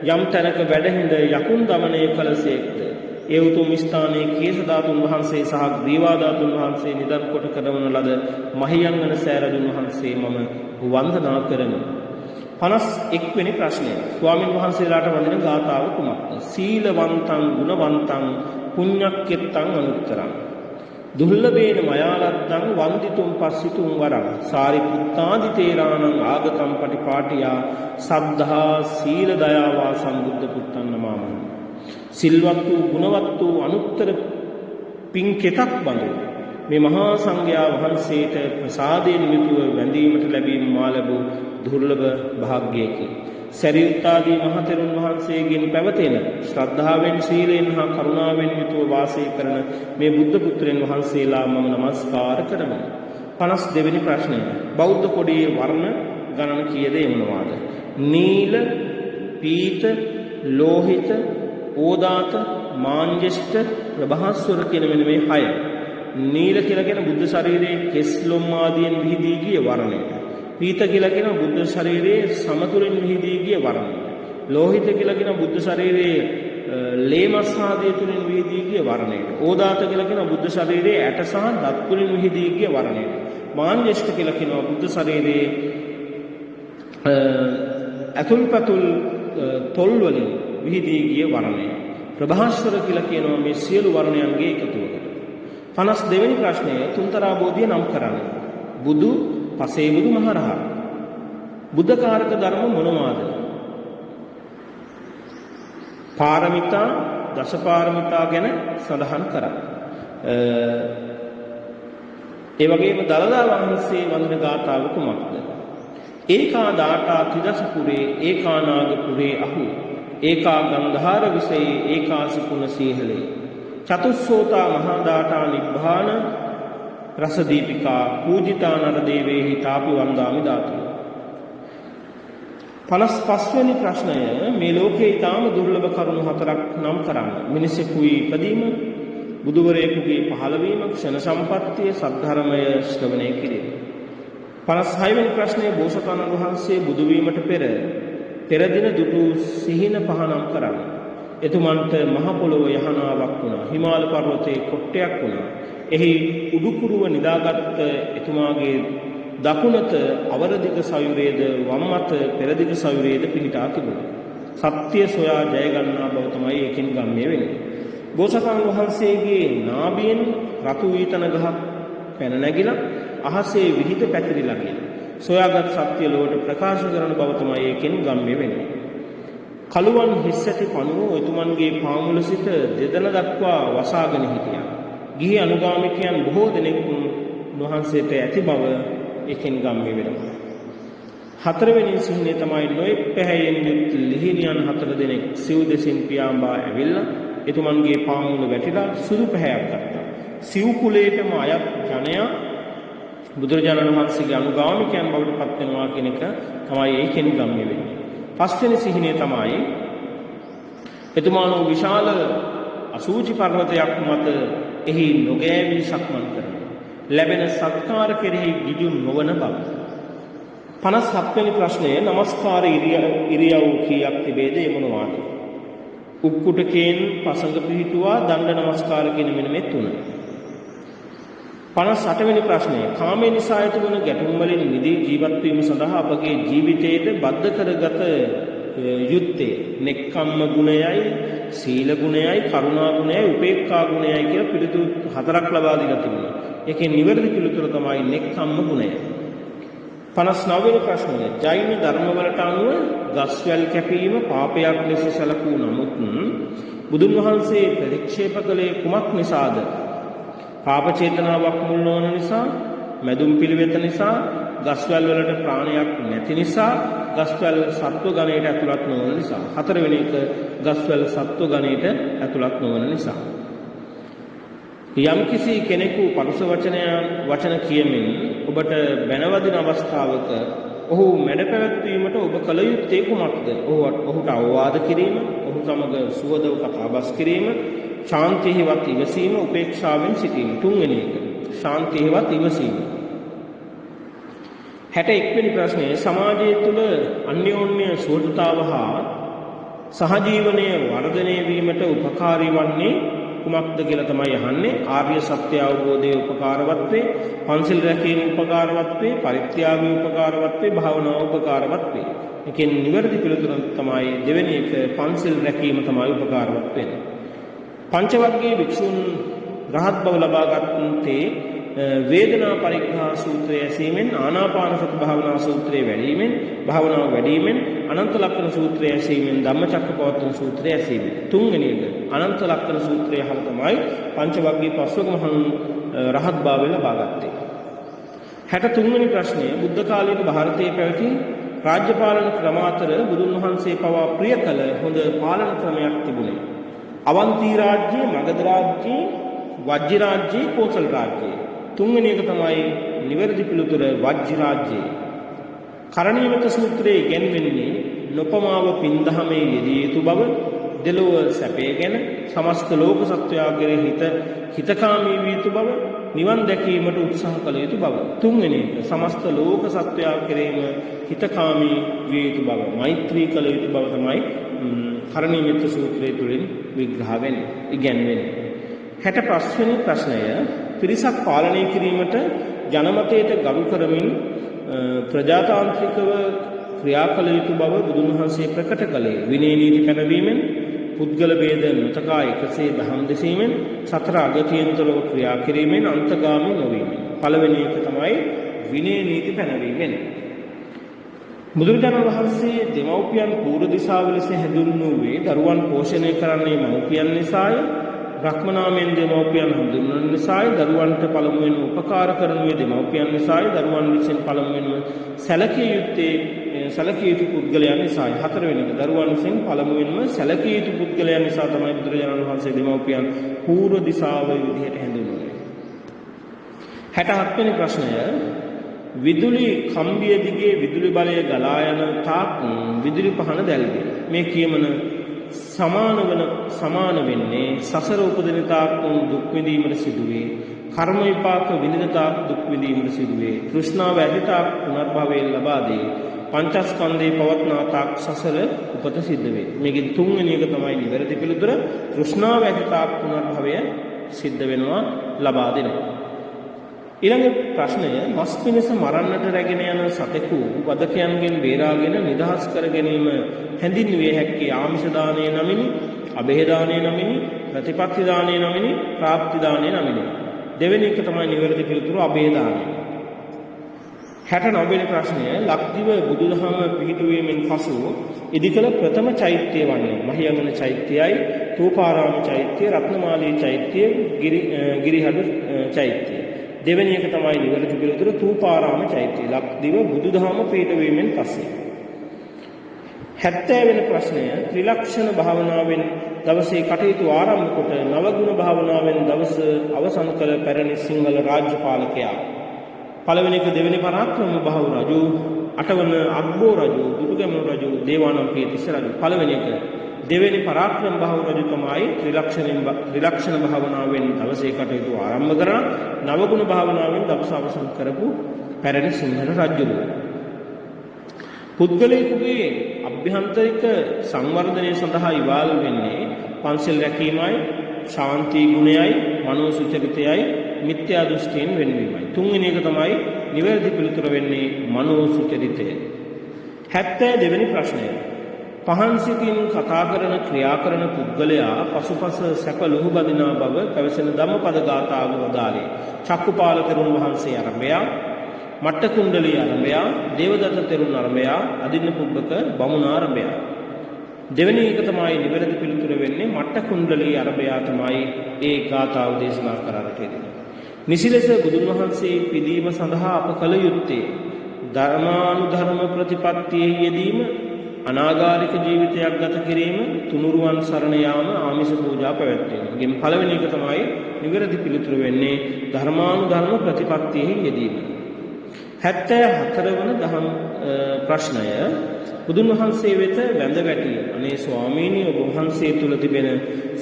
යම් තැනක වැඩහිඳ යකුන් দমনය කළසේක්ද. ඒ උතුම් ස්ථානයේ කේශ ධාතුන් වහන්සේ සහ ග්‍රීවා ධාතුන් වහන්සේ නිදන් කොට කරවන ලද මහියංගන සෑරදුන් වහන්සේ මම වන්දනා කරමි. 51 වෙනි ප්‍රශ්නය. ස්වාමින් වහන්සේලාට වඳින ගාථාව කුමක්ද? සීලවන්තං ගුණවන්තං පුඤ්ඤක්කෙත්තං අනුත්තරං දුර්ලභේන මයාලද්දං වන්දිතුම් පස්සිතුම් වරං සාරිපුත්තාදි තේරාණං ආගතම් පටිපාටියා සද්ධා සීල දයාවා සම්බුද්ධ පුත්තන් නමාමි. සිල්වත් වූ ගුණවත් වූ අනුත්තර පින්කෙතක් බඳු මේ මහා සංඝයා වහන්සේට ප්‍රසාදයෙන් යුතුව වැඳීමට ලැබීම මා ලැබූ දුර්ලභ භාග්‍යයකි. සරියුත් ආදී මහතෙරුන් වහන්සේගෙන් පැවතෙන ශ්‍රද්ධාවෙන් සීලයෙන් හා කරුණාවෙන් යුතුව වාසය කරන මේ බුද්ධ පුත්‍රයන් වහන්සේලා මම නමස්කාර කරමි. 52 වෙනි ප්‍රශ්නය. බෞද්ධ කොඩියේ වර්ණ ගණන කීයද එමනවාද? නීල, පීත, ලෝහිත, ඕදාත, මාංජෙෂ්ඨ, ප්‍රභාස්වර කියන මෙන්න මේ 6. නීල කියලා කියන බුද්ධ ශරීරයේ කෙස් ලොම් ආදීන් විහිදී ගිය වර්ණයට. පීත කියලා කියන බුද්ධ ශරීරයේ සමතුලින් විහිදී ගිය වර්ණයට. ලෝහිත කියලා කියන බුද්ධ ශරීරයේ ලේ මස් ආදී තුලින් විහිදී ගිය වර්ණයට. ඕදාත කියලා කියන බුද්ධ ශරීරයේ ඇට සහ දත් තුලින් විහිදී ගිය වර්ණයට. මාංජෙෂ්ඨ කියලා කියන බුද්ධ ශරීරයේ අතුල්පතුල් තොල් වලින් විහිදී ගිය වර්ණය. ප්‍රභාස්වර කියලා කියනවා මේ සියලු වර්ණයන්ගේ එකතුවකට. 52 වෙනි ප්‍රශ්නය. තුන්තරා බෝධිය නම් කරන්න. බුදු, පසේ බුදු, මහරහත්. බුද්ධකාරක ධර්ම මොනවාද? පාරමිතා, දසපාරමිතා ගැන සඳහන් කරා. ඒ වගේම දලදා වහන්සේ වඳින ගාථාව කුමක්ද? ඒකා දාඨා ත්‍රිදසපුරේ ඒකානාගපුරේ අහු ඒකා ගන්ධාර විසයේ ඒකාසිකුණ සීහලේ චතුස්සෝතා මහා දාඨා නිබ්බාන රසදීපිකා පූජිතා නර දේවේහි තාපි වන්දාමි ධාතු. 55 වෙනි ප්‍රශ්නය. මේ ලෝකේ ඊටාම දුර්ලභ කරුණු හතරක් නම් කරන්න. මිනිසෙකුගේ ඉපදීම, බුදුවරයෙකුගේ පහළවීම, ක්ෂණ සම්පත්තිය, සද්ධර්මය ශ්‍රවණය කිරීම. 56 වෙනි ප්‍රශ්නය. බෝසතාණන් වහන්සේ බුදු වීමට පෙර දින දුටු සිහින පහනම් කරන්න. එතුමන්ට මහ පොළොව යහනාවක් වුණා. හිමාල පර්වතයේ කොට්ටයක් වුණා. එහි උඩුකුරුව නිදාගත් එතුමාගේ දකුණත අවරදිග සයුරේද වම් අත පෙරදිග සයුරේද පිහිටා තිබුණා. සත්‍ය සොයා ජය ගන්නා බව තමයි ඒකෙන් ගම්ම්‍ය වෙන්නේ. බෝසතාණන් වහන්සේගේ නාභියෙන් රතු ඊතන ගහක් පැන නැගිලා අහසේ විහිද පැතිරිලා ගියා. සොයාගත් සත්‍ය ලෝකට ප්‍රකාශ කරන බව තමයි ඒකෙන් ගම්ම්‍ය වෙන්නේ. කළුවන් හිස් ඇති පණුව එතුමන්ගේ පාමුල සිට දෙදන දක්වා වසාගෙන හිටියා. ගිහි අනුගාමිකයන් බොහෝ දෙනෙක් වහන්සේට ඇති බව ඒකෙන් ගම්ම්‍ය වෙනවා. 4 වෙනි සිහිනේ තමයි නොයෙක් පැහැයෙන් යුත් ලිහිණියන් 4 දෙනෙක් සිව් දෙසින් පියාඹා ඇවිල්ලා එතුමන්ගේ පාමුල වැටිලා සුදු පැහැයක් ගත්තා. සිව් කුලයටම අයත් ජනයා බුදුරජාණන් වහන්සේගේ අනුගාමිකයන් බවට පත් වෙනවා කියන එක තමයි ඒකෙන් ගම්ම්‍ය වෙන්නේ. 5 වෙනි සිහිනේ තමයි එතුමාණෝ විශාල අසූචි පර්වතයක් මත එහි නොගෑවි සක්මන් කරනවා. ලැබෙන සත්කාර කෙරෙහි ගිජු නොවන බව. 57 වෙනි ප්‍රශ්නය. නමස්කාර ඉරියව් කීයක් තිබේද? ඒ මොනවාද? උක්කුටකෙන් පසඟ පිහිටුවා දණ්ඩ නමස්කාර කියන මෙන්න මේ තුන. 58 වෙනි ප්‍රශ්නය. කාමයේ නිසා ඇතිවන ගැටුම් වලින් මිදී ජීවත් වීම සඳහා අපගේ ජීවිතයේද බද්ධ කරගත යුත්තේ නෙක්ඛම්ම ගුණයයි, සීල ගුණයයි, කරුණා ගුණයයි, උපේක්ඛා ගුණයයි කියලා පිළිතුරු 4ක් ලබා දීලා තිබුණා. ඒකේ නිවැරදි පිළිතුර තමයි නෙක්ඛම්ම ගුණය. 59 වෙනි ප්‍රශ්නය. ජෛන ධර්මවලට අනුව ගස්වැල් කැපීම පාපයක් ලෙස සැලකූ නමුත් බුදුන් වහන්සේ ප්‍රතික්ෂේප කළේ කුමක් නිසාද? පාප චේතනාවක් මුල් නොවන නිසා, මැදුම් පිළිවෙත නිසා, ගස්වැල් වලට ප්‍රාණයක් නැති නිසා, ගස්වැල් සත්ව ගණයට ඇතුළත් නොවන නිසා. 4 වෙනි එක ගස්වැල් සත්ව ගණයට ඇතුළත් නොවන නිසා. යම්කිසි කෙනෙකු පරුස වචන කියමින් ඔබට බැනවදින අවස්ථාවක ඔහු මැඩ පැවැත්වීමට ඔබ කල යුත්තේ කුමක්ද? ඔහුට අවවාද කිරීම, ඔහු සමග සුවදව කතාබස් කිරීම, ශාන්තියවත් ඉවසීම, උපේක්ෂාවෙන් සිටීම. 3 වෙනි එක ශාන්තියවත් ඉවසීම. 61 වෙනි ප්‍රශ්නය. සමාජය තුළ අන්‍යෝන්‍ය සුහදතාව හා සහජීවනයේ වර්ධනය වීමට උපකාරී වන්නේ කුමක්ද කියලා තමයි අහන්නේ. ආර්ය සත්‍ය අවබෝධයේ උපකාරවත් වේ, පන්සිල් රැකීම උපකාරවත් වේ, පරිත්‍යාගය උපකාරවත් වේ, භාවනාව උපකාරවත් වේ. මේකෙන් නිවැරදි පිළිතුර තමයි දෙවෙනි එක පන්සිල් රැකීම තමයි උපකාරවත් වෙන්නේ. පංචවර්ගයේ වික්ෂුන් රහත් බව ලබාගත්තේ වේදනා පරිග්‍රහ සූත්‍රය ඇසීමෙන්, ආනාපාන සති භාවනා සූත්‍රය වැඩිවීමෙන්, භාවනාව වැඩිවීමෙන්, අනන්ත ලක්ෂණ සූත්‍රය ඇසීමෙන්, ධම්මචක්කපවත්තන සූත්‍රය ඇසීමෙන්. 3 වෙනි එක අනන්ත ලක්ෂණ සූත්‍රය අහලා තමයි පංචවග්ගී පස්වක මහණුන් රහත් භාවය ලබාගත්තේ. 63 වෙනි ප්‍රශ්නය. බුද්ධ කාලයක ಭಾರತයේ පැවති රාජ්‍ය පාලන ක්‍රම අතර බුදුන් වහන්සේ පවා ප්‍රිය කළ හොඳ පාලන ක්‍රමයක් තිබුණේ. අවන්ති රාජ්‍ය, මගධ රාජ්‍ය, වජ්ජ රාජ්‍ය, කෝසල රාජ්‍ය. 3 වෙනි එක තමයි නිවැරදි පිළිතුර වජ්ජ රාජ්‍යය. කරණීයමෙත සූත්‍රයේ ඉගැන්වෙන්නේ නොපමාව පින්දහමේ යෙදිය යුතු බව, දෙලොව සැපය ගැන, සමස්ත ලෝක සත්වයා කෙරෙහි හිතකාමී විය යුතු බව, නිවන් දැකීමට උත්සාහ කළ යුතු බව. 3 වෙනි එක සමස්ත ලෝක සත්වයා කෙරෙහිම හිතකාමී විය යුතු බව, මෛත්‍රී කළ යුතු බව තමයි කරණීයමෙත සූත්‍රයේ තුලින් විග්‍රහ වෙන්නේ, ඉගැන්වෙන්නේ. 65 වෙනි ප්‍රශ්නය. පිරිසක් පාලනය කිරීමට ජනමතයට ගරු කරමින් ප්‍රජාතාන්ත්‍රිකව ක්‍රියා කළ යුතු බව බුදුන් වහන්සේ ප්‍රකට කළේ විනය නීති පැනවීමෙන්, පුද්ගල ભેද නොතකා එකසේ දහම් දෙසීමෙන්, සතර අගතියෙන්තරව ක්‍රියා කිරීමෙන්, අන්තගාමී නොවීමෙන්. පළවෙනි එක තමයි විනය නීති පැනවීමෙන්. බුදුරජාණන් වහන්සේ දෙමව්පියන් පූර්ව දිශාව ලෙස හැඳින්වුවේ දරුවන් පෝෂණය කරන්නේ මව්පියන් නිසාය. බ්‍රහ්මනාමයෙන් දෙමව්පියන් හඳුන්වන නිසායි, දරුවන්ට පළමුවෙන් උපකාර කරනුයේ දෙමව්පියන් නිසායි, දරුවන් විසින් පළමුවෙන්ම සැලකිය යුතු පුද්ගලයන් නිසායි. 4 වෙනි එක දරුවන් විසින් පළමුවෙන්ම සැලකිය යුතු පුද්ගලයන් නිසා තමයි බුදුරජාණන් වහන්සේ දෙමව්පියන් පූර්ව දිශාව විදිහට හැඳින්වුවේ. 67 වෙනි ප්‍රශ්නය. විදුලි කම්බිය දිගේ විදුලි බලය ගලා යන තාක් විදුලි පහන දැල්වේ. මේ කියමන සමාන වෙන්නේ සසර උපදින තාක් දුක් විඳීමට සිදුවේ, කර්ම විපාක විඳින තාක් දුක් විඳීමට සිදුවේ, තෘෂ්ණාව ඇති තාක් පුනර්භවයෙන් ලබා දේ, පංචස්කන්ධේ පවත්නා තාක් සසර උපත සිද්ධ වේ. මේකෙන් 3 වෙනි එක තමයි නිවැරදි පිළිතුර. තෘෂ්ණාව ඇති තාක් පුනර්භවය සිද්ධ වෙනවා, ලබා දෙනවා. ඊළඟ ප්‍රශ්නය. මස් පිණිස මරන්නට රැගෙන යන සතෙකු වදකයන්ගෙන් බේරාගෙන නිදහස් කර ගැනීම හැඳින්විය හැක්කේ ආමිෂ දානය නමිනි, අභේද දානය නමිනි, ප්‍රතිපත්ති දානය නමිනි, ප්‍රාප්ති දානය නමිනි. දෙවෙනි එක තමයි නිවැරදි පිළිතුර අභේද දානය. 69 වෙනි ප්‍රශ්නය. ලක්දිව බුදුදහම පිහිටුවීමෙන් පසු ඉදිකළ ප්‍රථම චෛත්‍ය වන්නේ මහියංගන චෛත්‍යයයි, තූපාරාම චෛත්‍ය, රත්නමාලී චෛත්‍ය, ගිරිහඩ චෛත්‍ය. දෙවෙනි එක තමයි නිවැරදි පිළිතුර තූපාරාම චෛත්‍ය. ලක්දිව බුදුදහම පිහිටුවීමෙන් පස්සේ. 70 වෙනි ප්‍රශ්නය. ත්‍රිලක්ෂණ භාවනාවෙන් දවසේ කටයුතු ආරම්භ කොට නවගුණ භාවනාවෙන් දවස අවසන් කළ පැරණි සිංහල රාජ්‍ය පාලකයා. පළවෙනි එක දෙවෙනි පරාක්‍රම බහු රජු, 8 වන අග්බෝ රජු, දුටුගැමුණු රජු, දේවානම්පියතිස්ස රජු. පළවෙනි එක දෙවෙනි පරාක්‍රම බහු රජු තමයි ත්‍රිලක්ෂණ භාවනාවෙන් දවසේ කටයුතු ආරම්භ කරන නවගුණ භාවනාවෙන් දවස අවසන් කරපු පැරණි සිංහල රජු. පුද්ගලයෙකුගේ අභ්‍යන්තරික සංවර්ධනය සඳහා ඉවහල් වෙන්නේ පන්සල් රැකීමයි, ශාන්ති ගුණයයි, මනෝසුචරිතයයි, මිත්‍යා දෘෂ්ටියෙන් වෙන්වීමයි. 3 වෙනි එක තමයි නිවැරදි පිළිතුර වෙන්නේ මනෝසුචරිතය. 72 වෙනි ප්‍රශ්නය. පහන් සිතින් කතා කරන ක්‍රියා කරන පුද්ගලයා පසුපස සැප ලුහු බඳිනා බව පැවසෙන ධම්මපද ගාථාව වදාළේ චක්කුපාල තෙරුන් වහන්සේ ආරම්භය. මට්ට කුණ්ඩලී ආරම්භය, දේවදත්ත තෙරුන් ආරම්භය, අදින්න පුබ්බක බමුණ ආරම්භය. දෙවෙනි එක තමයි නිවැරදි පිළිතුර වෙන්නේ මට්ට කුණ්ඩලී ආරම්භය තමයි ඒ ගාථාව දේශනා කරන්නට යෙදෙන්නේ. නිසිලෙස බුදුන් වහන්සේ පිදීම සඳහා අප කළ යුත්තේ ධර්මානුධර්ම ප්‍රතිපත්තියෙහි යෙදීම, අනාගාരിക ජීවිතයක් ගත කිරීම, තුනුරුවන් සරණ යාම, ආමිෂ පූජා පැවැත්වීම. ගෙන් පළවෙනි එක තමයි නිවැරදි පිළිතුර වෙන්නේ ධර්මානුධර්ම ප්‍රතිපත්තියෙහි යෙදීම. 74 වන දහම් ප්‍රශ්නය බුදුන් වහන්සේ වෙත වැඳ වැටි අනේ ස්වාමීනි ඔබ වහන්සේ තුල තිබෙන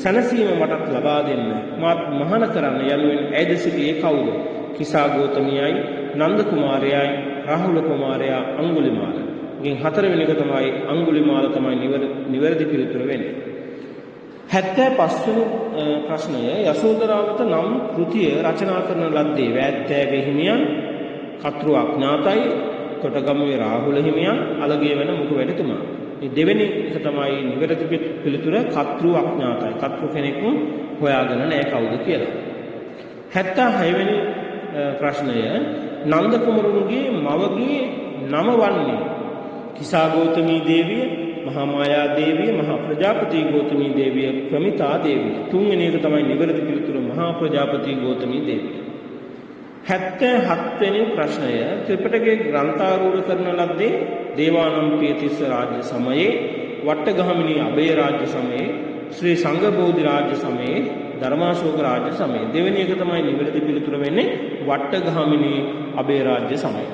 සැනසීම මටත් ලබා දෙන්න මාත් මහාන කරන්න යනුවෙන් ඇයද සිටියේ කවුද? කිසා ගෝතමියයි, නන්ද කුමාරයයි, රාහුල කුමාරයා, අඟුලිමාල. ගෙන් හතරවෙනි එක තමයි අඟුලිමාල තමයි නිවැරදි පිළිතුර වෙන්නේ. 75 වෙනි ප්‍රශ්නය යසෝදරාවත නම් කෘතිය රචනා කරන ලද්දේ වෑත්තෑවේ හිමියන්, කතෘ අඥාතයි, කොටගමුවේ රාහුල හිමියන්, අලගේ වෙන මුඛ වැඩිතුමා. මේ දෙවෙනි එක තමයි නිවැරදි පිළිතුර කතෘ අඥාතයි. කතෘ කෙනෙක් හොයාගෙන නැහැ කවුද කියලා. 76 වෙනි ප්‍රශ්නය නන්ද කුමරුන්ගේ මවගේ නම වන්නේ කිසා ගෞතමී දේවිය, මහා මායා දේවිය, මහා ප්‍රජාපති ගෞතමී දේවිය, ප්‍රමිතා දේවිය. තුන්වෙනි එක තමයි නිවැරදි පිළිතුර මහා ප්‍රජාපති ගෞතමී දේවිය. 77 වෙනි ප්‍රශ්නය ත්‍රිපිටකයේ ග්‍රන්ථාරූඪ කරන ලද්දේ දේවානම්පියතිස්ස රාජ්‍ය සමයේ, වට්ටගහමිනී අබේ රාජ්‍ය සමයේ, ශ්‍රී සංඝබෝධි රාජ්‍ය සමයේ, ධර්මාශෝක රාජ්‍ය සමයේ. දෙවෙනි එක තමයි නිවැරදි පිළිතුර වෙන්නේ වට්ටගහමිනී අබේ රාජ්‍ය සමයේ.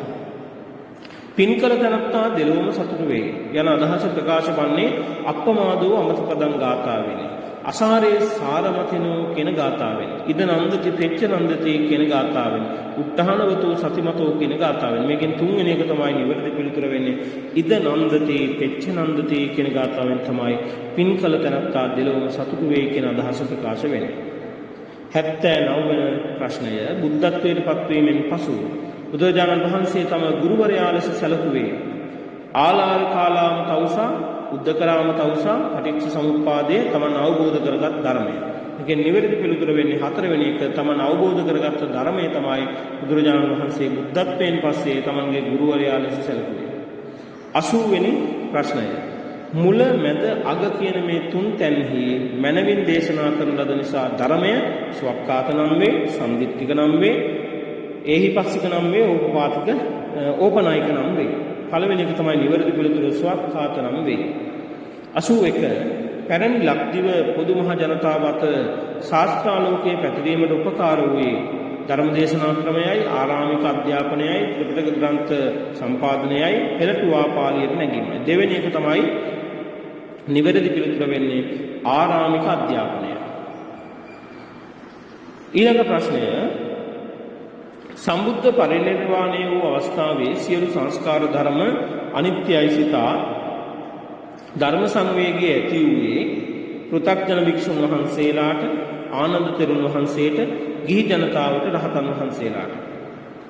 පින්කල තනත්තා දෙලොවම සතුටු වේ යන අදහස ප්‍රකාශ වන්නේ අප්පමාදෝ අමතපදං ගාථාවෙනි. අසාරේ සාරමතිනෝ කියන ගාථාවෙන්. ඉද නන්දති පෙච්ච නන්දති කියන ගාථාවෙන්. උත්තහනවතෝ සතිමතෝ කියන ගාථාවෙන්. මේකෙන් තුන්වෙනි එක තමයි නිවැරදි පිළිතුර වෙන්නේ. ඉද නන්දති පෙච්ච නන්දති කියන ගාථාවෙන් තමයි පින්කල තනත්තා දෙලොවම සතුටු වේ කියන අදහස ප්‍රකාශ වෙන්නේ. 79 වෙනි ප්‍රශ්නය බුද්ධත්වයට පත්වීමෙන් පසු බුදුරජාණන් වහන්සේ තම ගුරුවරයා ලෙස සැලකුවේ ආලාර කාලාම තවුසා, උද්දකරාම තවුසා, පටිච්ච සමුප්පාදයේ තමන් අවබෝධ කරගත් ධර්මය. ඒකෙන් නිවැරදි පිළිතුර වෙන්නේ හතරවෙනි එක තමන් අවබෝධ කරගත් ධර්මය තමයි බුදුරජාණන් වහන්සේ බුද්ධත්වයෙන් පස්සේ තමන්ගේ ගුරුවරයා ලෙස සැලකුවේ. 80 වෙනි ප්‍රශ්නය මුල මැද අග කියන මේ තුන් තැන්හි මනවින් දේශනා කරන ලද නිසා ධර්මය ස්වක්කාත නම් වේ, සම්දිත්තික නම් වේ, ඒහිපස්සික නම් වේ, ඕපපාතික ඕපනායික නම් වේ. පළවෙනි එක තමයි නිවැරදි පිළිතුර ස්වක්කාත නම් වේ. 81 පැරණි ලක්දිව පොදු මහ ජනතාව අත ශාස්ත්‍රාලෝකයේ පැතිරීමට උපකාර වූයේ ධර්මදේශනා ක්‍රමයයි, ආරාමික අධ්‍යාපනයයි, ත්‍රිපිටක ග්‍රන්ථ සම්පාදනයයි, පෙරටුවා පාළියට නැගීමයි. දෙවෙනි එක තමයි නිවැරදි පිළිතුර වෙන්නේ ආරාමික අධ්‍යාපනය. ඊළඟ ප්‍රශ්නය සම්බුද්ධ පරිනිර්වාණය වූ අවස්ථාවේ සියලු සංස්කාර ධර්ම අනිත්‍යයි සිතා ධර්ම සංවේගයේ ඇති වූයේ පෘථග්ජන භික්ෂුන් වහන්සේලාට, ආනන්ද තෙරුන් වහන්සේට, ගිහි ජනතාවට, රහතන් වහන්සේලාට.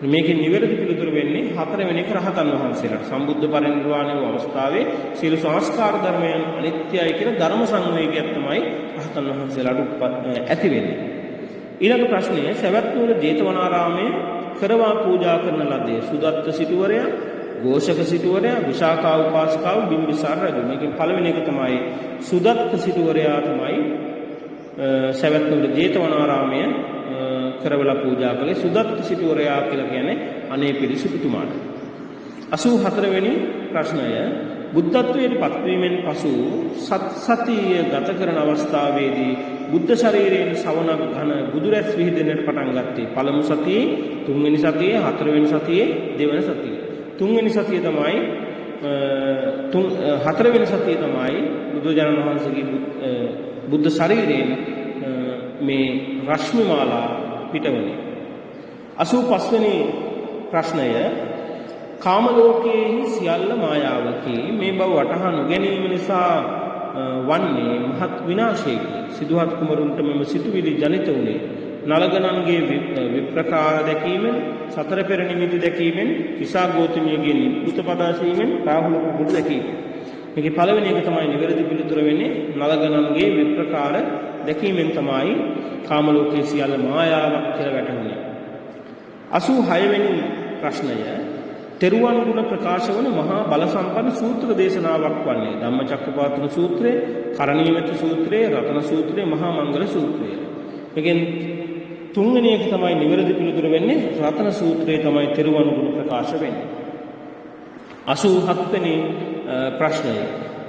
මේකේ නිවැරදි පිළිතුර වෙන්නේ හතරවෙනි එක රහතන් වහන්සේලාට. සම්බුද්ධ පරිනිර්වාණය වූ අවස්ථාවේ සියලු සංස්කාර ධර්මයන් අනිත්‍යයි කියන ධර්ම සංවේගයක් තමයි රහතන් වහන්සේලාට ඇති වෙන්නේ. ඊළඟ ප්‍රශ්නය සවැත් නුවර ජේතවනාරාමයේ කරවා පූජා කරන ලදී සුදත්ත සිටුවරයා, ഘോഷක සිටුවරයා, විශාඛා උපාසිකාව, බිම්බිසාර රජු. මේකෙන් පළවෙනි එක තමයි සුදත්ත සිටුවරයා තමයි සවැත් නුවර ජේතවනාරාමයේ කරවලා පූජා කළේ. සුදත්ත සිටුවරයා කියලා කියන්නේ අනේ පිළිසුතුමාට. 84 වෙනි ප්‍රශ්නය බුද්ධත්වයට පත්වීමෙන් පසු සතිය ගත කරන අවස්ථාවේදී බුද්ධ ශරීරයෙන් සවනක් ඝන බුදුරැස් විහිදෙන්නට පටන් ගත්තේ පළමු සතියේ, තුන්වෙනි සතියේ, හතරවෙනි සතියේ, දෙවන සතියේ. තුන්වෙනි සතිය තමයි හතරවෙනි සතිය තමයි බුදුරජාණන් වහන්සේගේ බුද්ධ ශරීරයෙන් මේ රශ්මි මාලා පිටවන්නේ. 85 වෙනි ප්‍රශ්නය කාම ලෝකයේ සියල්ල මායාවකි. මේ බව වටහා නොගැනීම නිසා වන්නේ මහත් විනාශයකි. සිදුහත් කුමරුන්ට මෙම සිතුවිලි ජනිත වුණේ නලගණන්ගේ විප්‍රකාර දැකීමෙන්, සතර පෙර නිමිති දැකීමෙන්, කිසා ගෝතමියගේ නිපුත පදාසීමෙන්, රාහුල කුමරු දැකීමෙන්. මේකේ පළවෙනි එක තමයි නිවැරදි පිළිතුර වෙන්නේ නලගණන්ගේ විප්‍රකාර දැකීමෙන් තමයි කාම ලෝකයේ සියල්ල මායාවක් කියලා වැටහුනේ. 86 වෙනි ප්‍රශ්නය තෙරුවන් ගුණ ප්‍රකාශ වන මහා බල සම්පන්න සූත්‍ර දේශනාවක් වන්නේ ධම්මචක්කපවත්තන සූත්‍රය, කරණීයමෙත්ත සූත්‍රය, රතන සූත්‍රය, මහා මංගල සූත්‍රය. මේකෙන් තුන්වෙනි එක තමයි නිවැරදි පිළිතුර වෙන්නේ රතන සූත්‍රයේ තමයි තෙරුවන් ගුණ ප්‍රකාශ වෙන්නේ. 87 වෙනි ප්‍රශ්නය.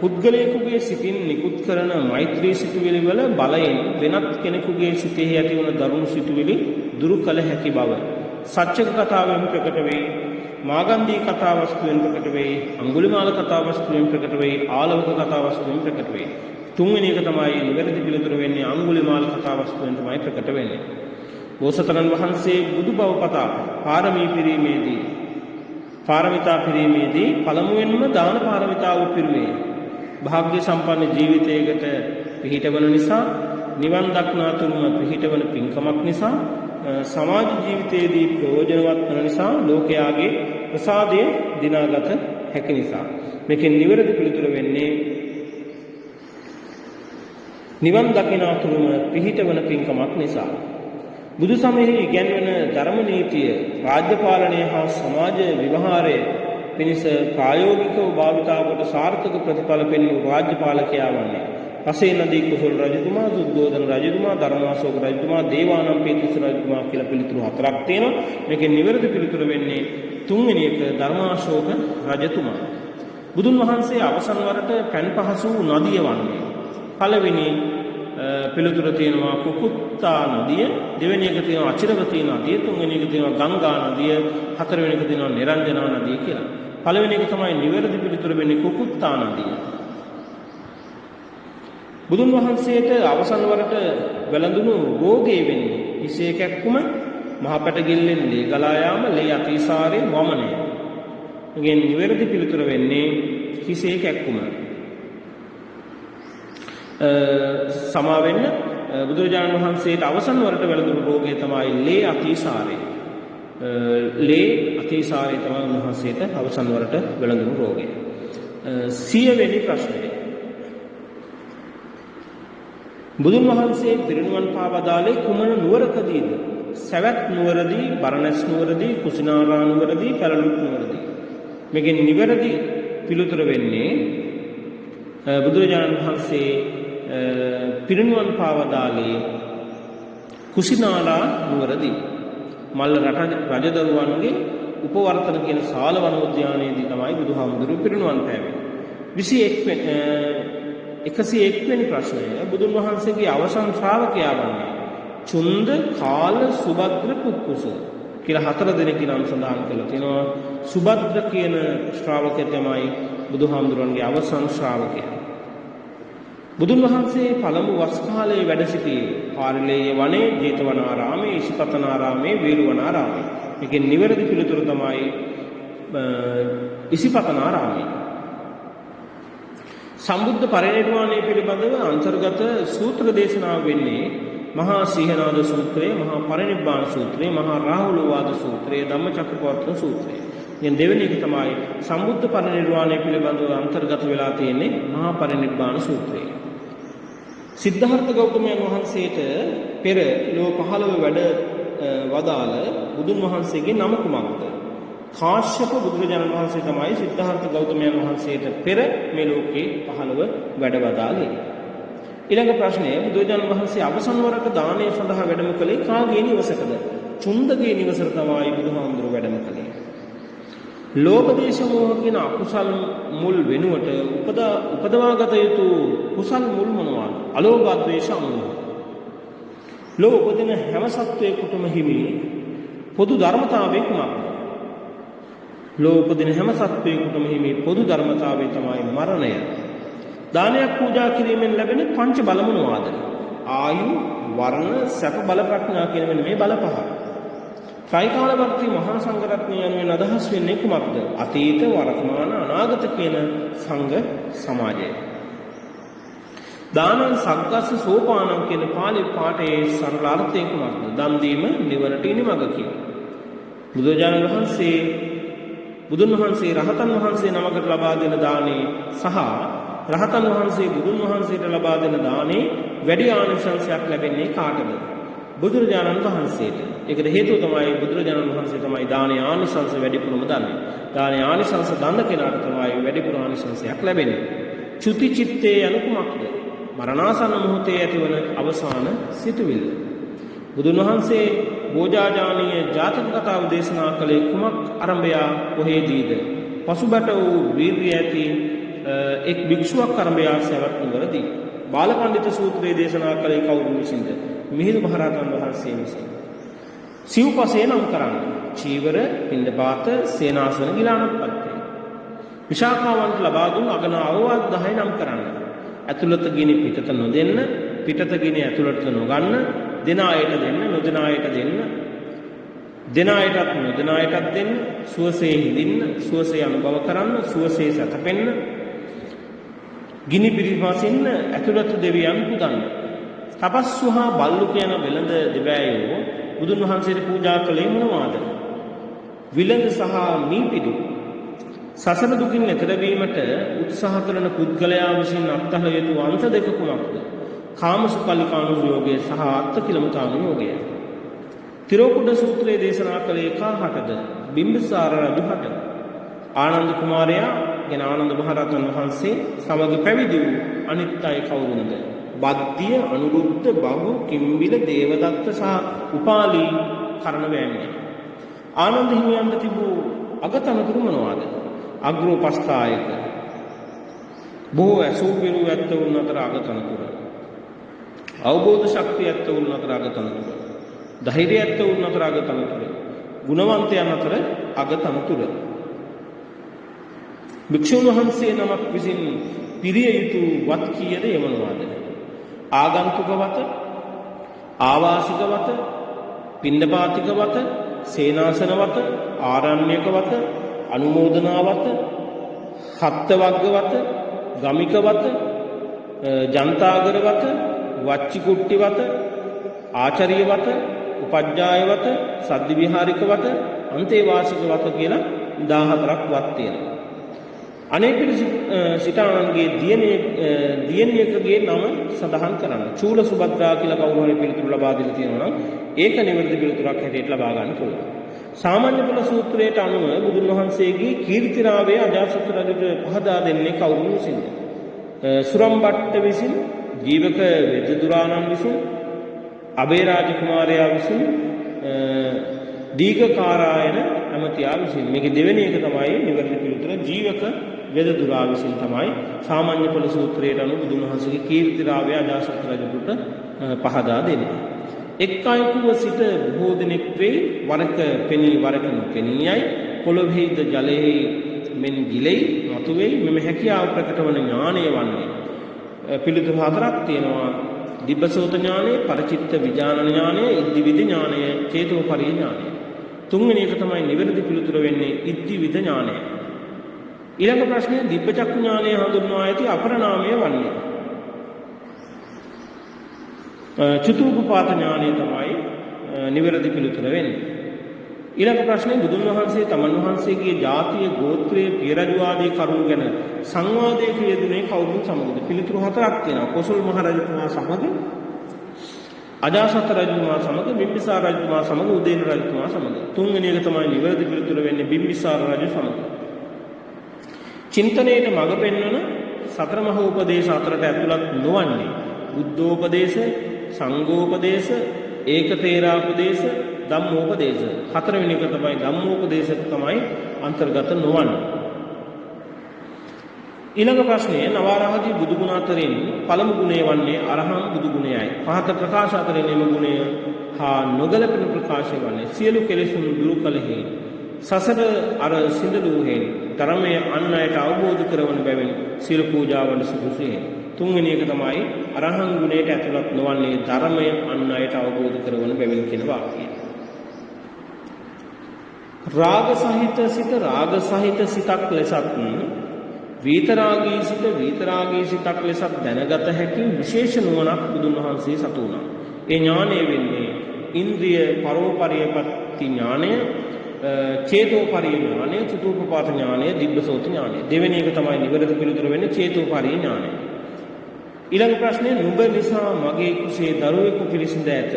පුද්ගලයෙකුගේ සිතින් නිකුත් කරන මෛත්‍රී සිතුවිලි වල බලයෙන් වෙනත් කෙනෙකුගේ සිතෙහි ඇතිවන දරුණු සිතුවිලි දුරු කළ හැකි බව සත්‍ය කතාවෙන් ප්‍රකට වේ. මාගන්ධී කතා වස්තුවෙන් ප්‍රකට වේ. අඟුලිමාල කතා වස්තුවෙන් ප්‍රකට වේ. ආලවක කතා වස්තුවෙන් ප්‍රකට වේ. තුන්වෙනි එක තමයි නිවැරදි පිළිතුර වෙන්නේ අඟුලිමාල කතා වස්තුවෙන් තමයි ප්‍රකට වෙන්නේ. බෝසතාණන් වහන්සේ බුදු බව පතා පාරමිතා පිරීමේදී පළමුවෙන්ම දාන පාරමිතාව පිරුවේ. භාග්‍ය සම්පන්න ජීවිතයකට පිහිටවන නිසා, නිවන් දක්නා තුරුම පිහිටවන පින්කමක් නිසා, සමාජ ජීවිතයේදී ප්‍රයෝජනවත් වන නිසා, ලෝකයාගේ ප්‍රසාදය දිනාගත හැකි නිසා. මේකෙන් නිවැරදි පිළිතුර වෙන්නේ නිවන් දකිනා තුරුම පිහිටවන පින්කමක් නිසා. බුදු සමයෙහි ඉගැන්වෙන ධර්ම නීතිය රාජ්‍ය පාලනය හා සමාජ විවහාරය පිණිස ප්‍රායෝගිකව භාවිතා කොට සාර්ථක ප්‍රතිඵල පෙන්වූ රාජ්‍ය පාලකයා වන්නේ පසේ නදී කුසල රජතුමා, සුද්ධෝදන රජතුමා, ධර්මාශෝක රජතුමා, දේවානම්පියතිස්ස රජතුමා කියලා පිළිතුරු හතරක් තියෙනවා. මේකෙන් නිවැරදි පිළිතුර වෙන්නේ තුන්වෙනි එක ධර්මාශෝක රජතුමා. බුදුන් වහන්සේ අවසන් වරට පැන් පහසු නදිය වන්නේ. පළවෙනි පිළිතුර තියෙනවා කුකුත්තා නදිය, දෙවෙනි එක තියෙනවා අචිරවතී නදිය, තුන්වෙනි එක තියෙනවා ගංගා නදිය, හතරවෙනි එක තියෙනවා නිරංජනා නදිය කියලා. පළවෙනි එක තමයි නිවැරදි පිළිතුර වෙන්නේ කුකුත්තා නදිය. බුදුන් වහන්සේට අවසන් වරට වැළඳුණු රෝගේ වෙන්නේ හිසේ කැක්කුම, මහපැටගිල්ලෙන් ලේ ගලා යාම, ලේ අතිසාරේ වමනය. එගෙන් නිවැරදි පිළිතුර වෙන්නේ හිසේ කැක්කුම. සමා වෙන්න බුදුරජාණන් වහන්සේට අවසන් වරට වැළඳුණු රෝගය තමයි ලේ අතිසාරය. ලේ අතිසාරය තමයි උන්වහන්සේට අවසන් වරට වැළඳුණු රෝගය. 100 වෙනි ප්‍රශ්නය. බුදුන් වහන්සේ පිරිනිවන් පා වදාළේ කුමන නුවරකදීද? සවැත් නුවරදී, බරණැස් නුවරදී, කුසිනාරා නුවරදී, පැලලුක් නුවරදී. මේකෙන් නිවැරදි පිළිතුර වෙන්නේ බුදුරජාණන් වහන්සේ පිරිනිවන් පා වදාළේ කුසිනාරා නුවරදී. මල්ල රජදරුවන්ගේ උපවර්තන කියන ශාල වනෝද්‍යානයේදී තමයි බුදුහාමුදුරුවෝ පිරිනිවන් පෑවේ. 101 වෙනි ප්‍රශ්නය. බුදුන් වහන්සේගේ අවසන් ශ්‍රාවකයා වන්නේ චුන්ද, කාල, සුභද්‍ර, පුක්කුස කියලා 4 දෙනෙක් නම් සඳහන් කරලා තියෙනවා. සුභද්‍ර කියන ශ්‍රාවකයා තමයි බුදුහාමුදුරන්ගේ අවසන් ශ්‍රාවකයා. බුදුන් වහන්සේ පළමු වස් කාලයේ වැඩ සිටියේ පාරිලේය වනයේ, ජේතවනාරාමයේ, ඉසිපතනාරාමයේ, වේළුවනාරාමයේ. මේකේ නිවැරදි පිළිතුර තමයි ඉසිපතනාරාමයේ. සම්බුද්ධ පරිනිර්වාණය පිළිබඳව අන්තර්ගත සූත්‍ර දේශනාව වෙන්නේ මහා සීහනාද සූත්‍රය, මහා පරිනිබ්බාන සූත්‍රය, මහා රාහුලවාද සූත්‍රය, ධම්මචක්කපවත්තන සූත්‍රය. දැන් දෙවෙනි එක තමයි සම්බුද්ධ පරිනිර්වාණය පිළිබඳව අන්තර්ගත වෙලා තියෙන්නේ මහා පරිනිබ්බාන සූත්‍රය. සිද්ධාර්ථ ගෞතමයන් වහන්සේට පෙර ලෝ 15 වැඩ වදාළ බුදුන් වහන්සේගේ නම කුමක්ද? කාශ්‍යප බුදුරජාණන් වහන්සේ තමයි සිද්ධාර්ථ ගෞතමයන් වහන්සේට පෙර මේ ලෝකේ 15 වැඩ වදාළේ. ඊළඟ ප්‍රශ්නය බුදුරජාණන් වහන්සේ අවසන් වරට දානය සඳහා වැඩම කළේ කාගේ නිවසකද? චුන්දගේ නිවසට තමයි බුදුහාමුදුරුවෝ වැඩම කළේ. ලෝභ දේශ මොහ කියන අකුසල් මුල් වෙනුවට උපදවාගත යුතු කුසල් මුල් මොනවාද? අලෝභ ද්වේෂ අමෝහ. ලෝභ උපදින හැම සත්වයකටම හිමි පොදු ධර්මතාවයක් කුමක්ද? ලෝභ උපදින හැම සත්වයකටම හිමි පොදු ධර්මතාවය තමයි මරණය. දානයක් පූජා කිරීමෙන් ලැබෙන පංච බල මොනවාද? ආයු, වර්ණ, සැප, බල, ප්‍රඥා කියන මෙන්න මේ බල පහ. ත්‍රිකාලවර්තී මහා සංඝරත්නය යනුවෙන් අදහස් වෙන්නේ කුමක්ද? අතීත, වර්තමාන, අනාගත කියන සංඝ සමාජය. දානං සග්ගස්ස සෝපානං කියන පාලි පාඨයේ සරල අර්ථය කුමක්ද? දන් දීම නිවනට ඉනිමඟ කියන. බුදුන් වහන්සේ රහතන් වහන්සේ නමකට ලබා දෙන දානේ සහ රහතන් වහන්සේ බුදුන් වහන්සේට ලබා දෙන දානේ වැඩි ආනිසංසයක් ලැබෙන්නේ කාටද? බුදුරජාණන් වහන්සේට. ඒකට හේතුව තමයි බුදුරජාණන් වහන්සේ තමයි දානේ ආනිසංස වැඩිපුරම දන්නේ. දානේ ආනිසංස දන්න කෙනාට තමයි වැඩිපුර ආනිසංසයක් ලැබෙන්නේ. චුති චිත්තේ යන කුමක්ද? මරණාසන්න මොහොතේ ඇතිවන අවසාන සිතුවිල්ල. බුදුන් වහන්සේ බෝජාජානීය ජාතක කතාව දේශනා කළේ කුමක් අරඹයා කොහේදීද? පසුබට වූ වීර්ය ඇති එක් භික්ෂුවක් අරඹයා සවැත් නුවරදී. බාලපඬිත සූත්‍රයේ දේශනා කළේ කවුරු විසින්ද? මිහිඳු මහරහතන් වහන්සේ විසින්. සිව්පසේ නම් කරන්න. චීවර, පිණ්ඩපාත, සේනාසන, ගිලානපත්ති. විශාඛාවන්ට ලබා දුන් අගන අවවාද 10 නම් කරන්න. ඇතුළත ගිනි පිටත නොදෙන්න, පිටත ගිනි ඇතුළට නොගන්න, දෙන අයට දෙන්න, නොදෙන අයට දෙන්න, දෙන අයටත් නොදෙන අයටත් දෙන්න, සුවසේ හිඳින්න, සුවසේ අනුභව කරන්න, සුවසේ සැතපෙන්න, ගිනි පිරිමසින්න, ඇතුළත දෙවියන් පුදන්න. තපස්සු හා බල්ලු කියන වෙළඳ දෙවෑයෝ බුදුන් වහන්සේට පූජා කළේ මොනවාද? විලඳ සහ මීපිඩු. සසර දුකින් එතර වීමට උත්සාහ කරන පුද්ගලයා විසින් අත්හළ යුතු අන්ත දෙක කුමක්ද? කාමසුකල්ලිකානුයෝගය සහ අත්තිකිලමතානුයෝගය. තිරෝකුඩ සූත්‍රයේ දේශනා කළේ කාහටද? බිම්බිසාර රජුහට. ආනන්ද කුමාරයා ගෙන ආනන්ද මහරහතන් වහන්සේ සමග පැවිදි වූ අනිත් අය කවුරුන්ද? බද්දිය, අනුරුද්ධ, බහු, කිම්බිල, දේවදත්ත සහ උපාලී කරන වෑමියන්. ආනන්ද හිමියන්ට තිබූ අගතනතුරු මොනවාද? අග්‍රෝපස්ථායක. බොහෝ ඇසූ පිරු ඇත්තවුන් අතර අගතනතුර. අවබෝධ ශක්තිය ඇත්තවුන් අතර අගතනතුර. ධෛර්යය ඇත්තවුන් අතර අගතනතුර. ගුණවන්තයන් අතර අගතනතුර. භික්ෂුන් වහන්සේ නමක් විසින් පිරිය යුතු වත් කීයද යමනවාද? ආගන්තුක වත, ආවාසික වත, පිණ්ඩපාතික වත, සේනාසන වත, ආරණ්‍යක වත, අනුමෝදනා වත, හත්ත වග්ග වත, ගමික වත, ජන්තාගර වත, වච්චි කුට්ටි වත, ආචාර්ය වත, උපජ්ජාය වත, සද්දි විහාරික වත, අන්තේවාසික වත කියලා 14ක් වත් තියෙනවා. අනේක සිතානන්ගේ දියණියකගේ නම සඳහන් කරන්න. චූල සුභද්‍රා කියලා කවුරු හරි පිළිතුරු ලබා දෙලා තියෙනවා නම් ඒක නිවැරදි පිළිතුරක් හැටියට ලබා ගන්න පුළුවන්. සාමාන්‍ය කුල සූත්‍රයට අනුව බුදුන් වහන්සේගේ කීර්තිරාවය අජාසත් රජුට පහදා දෙන්නේ කවුරු විසින්ද? සුරම්බට්ට විසින්, ජීවක වෙදදුරාණන් විසින්, අබේරාජ කුමාරයා විසින්, දීඝකාරායන ඇමතියා විසින්. මේකේ දෙවෙනි එක තමයි නිවැරදි පිළිතුර. ජීවක වෙදදුරා විසින් තමයි සාමාන්‍ය කුල සූත්‍රයට අනුව බුදුන් වහන්සේගේ කීර්තිරාවය අජාසත් රජුට පහදා දෙන්නේ. එක් අයෙකුව සිට බොහෝ දෙනෙක් වෙයි, වරක පෙනී වරක නොපෙනීයයි, පොළොවේද ජලයේ මෙන් ගිලෙයි මතුවේයි. මෙම හැකියාව ප්‍රකට වන ඥානය වන්නේ පිළිතුරු හතරක් තියෙනවා. දිබ්බසෝත ඥානය, පරිචිත්ත විඥාන ඥානය, ඉද්ධිවිද ඥානය, චේතෝපරිය ඥානය. තුන්වෙනි එක තමයි නිවැරදි පිළිතුර වෙන්නේ ඉද්ධිවිද ඥානය. ඊළඟ ප්‍රශ්නේ දිබ්බචක්ඛු ඥානය හඳුන්වා ඇති අපර නාමය වන්නේ. චතුූපපාත ඥානය තමයි නිවැරදි පිළිතුර වෙන්නේ. ඊළඟ ප්‍රශ්නේ බුදුන් වහන්සේ තමන් වහන්සේගේ ජාතිය, ගෝත්‍රය, පිය රජු ආදී කරුණු ගැන සංවාදයක යෙදුනේ කවුරුන් සමගද? පිළිතුරු හතරක් තියෙනවා. කොසල් මහ රජතුමා සමග, අජාසත් රජතුමා සමග, බිම්බිසාර රජතුමා සමග, උදේන රජතුමා සමග. තුන්වෙනි එක තමයි නිවැරදි පිළිතුර වෙන්නේ බිම්බිසාර රජු සමග. චින්තනයේට මඟ පෙන්වන සතර මහ උපදේශ අතරට ඇතුළත් නොවන්නේ බුද්ධෝපදේශ, සංඝෝපදේශ, ඒකතේරාපදේශ, ධම්මෝපදේශ. හතරවෙනි එක තමයි ධම්මෝපදේශ තමයි අන්තර්ගත නොවන්නේ. ඊළඟ ප්‍රශ්නය නවාරහදී බුදු ගුණ අතරින් පළමු ගුණය වන්නේ අරහං බුදු ගුණයයි. පහත ප්‍රකාශ අතරින් එම ගුණය හා නොගැලපෙන ප්‍රකාශය වන්නේ සියලු කෙලෙසුන් දුරු කළෙහි සසර අර සිඳලූ හේන් ධර්මය අන් අයට අවබෝධ කරවන බැවින් සියලු පූජාවල සුදුසුයි. තුන්වෙනි එක තමයි අරහං ගුණයට ඇතුළත් නොවන්නේ ධර්මය අන් අයට අවබෝධ කරවන බැවින් කියන වාක්‍යය. රාග සහිත සිත රාග සහිත සිතක් ලෙසත්, වීතරාගී සිත වීතරාගී සිතක් ලෙසත් දැනගත හැකි විශේෂ නුවණක් බුදුන් වහන්සේ සතු වුණා. ඒ ඥානය වෙන්නේ ඉන්ද්‍රිය පරෝපරියපත්ති ඥානය, චේතෝපරිය ඥානය, චතුූපපාත ඥානය, දිබ්බසෝත ඥානය. දෙවෙනි එක තමයි නිවැරදි පිළිතුර වෙන්නේ චේතෝපරිය ඥානය. ඊළඟ ප්‍රශ්නේ නුඹ නිසා මගේ කුසේ දරුවෙකු පිළිසිඳ ඇත.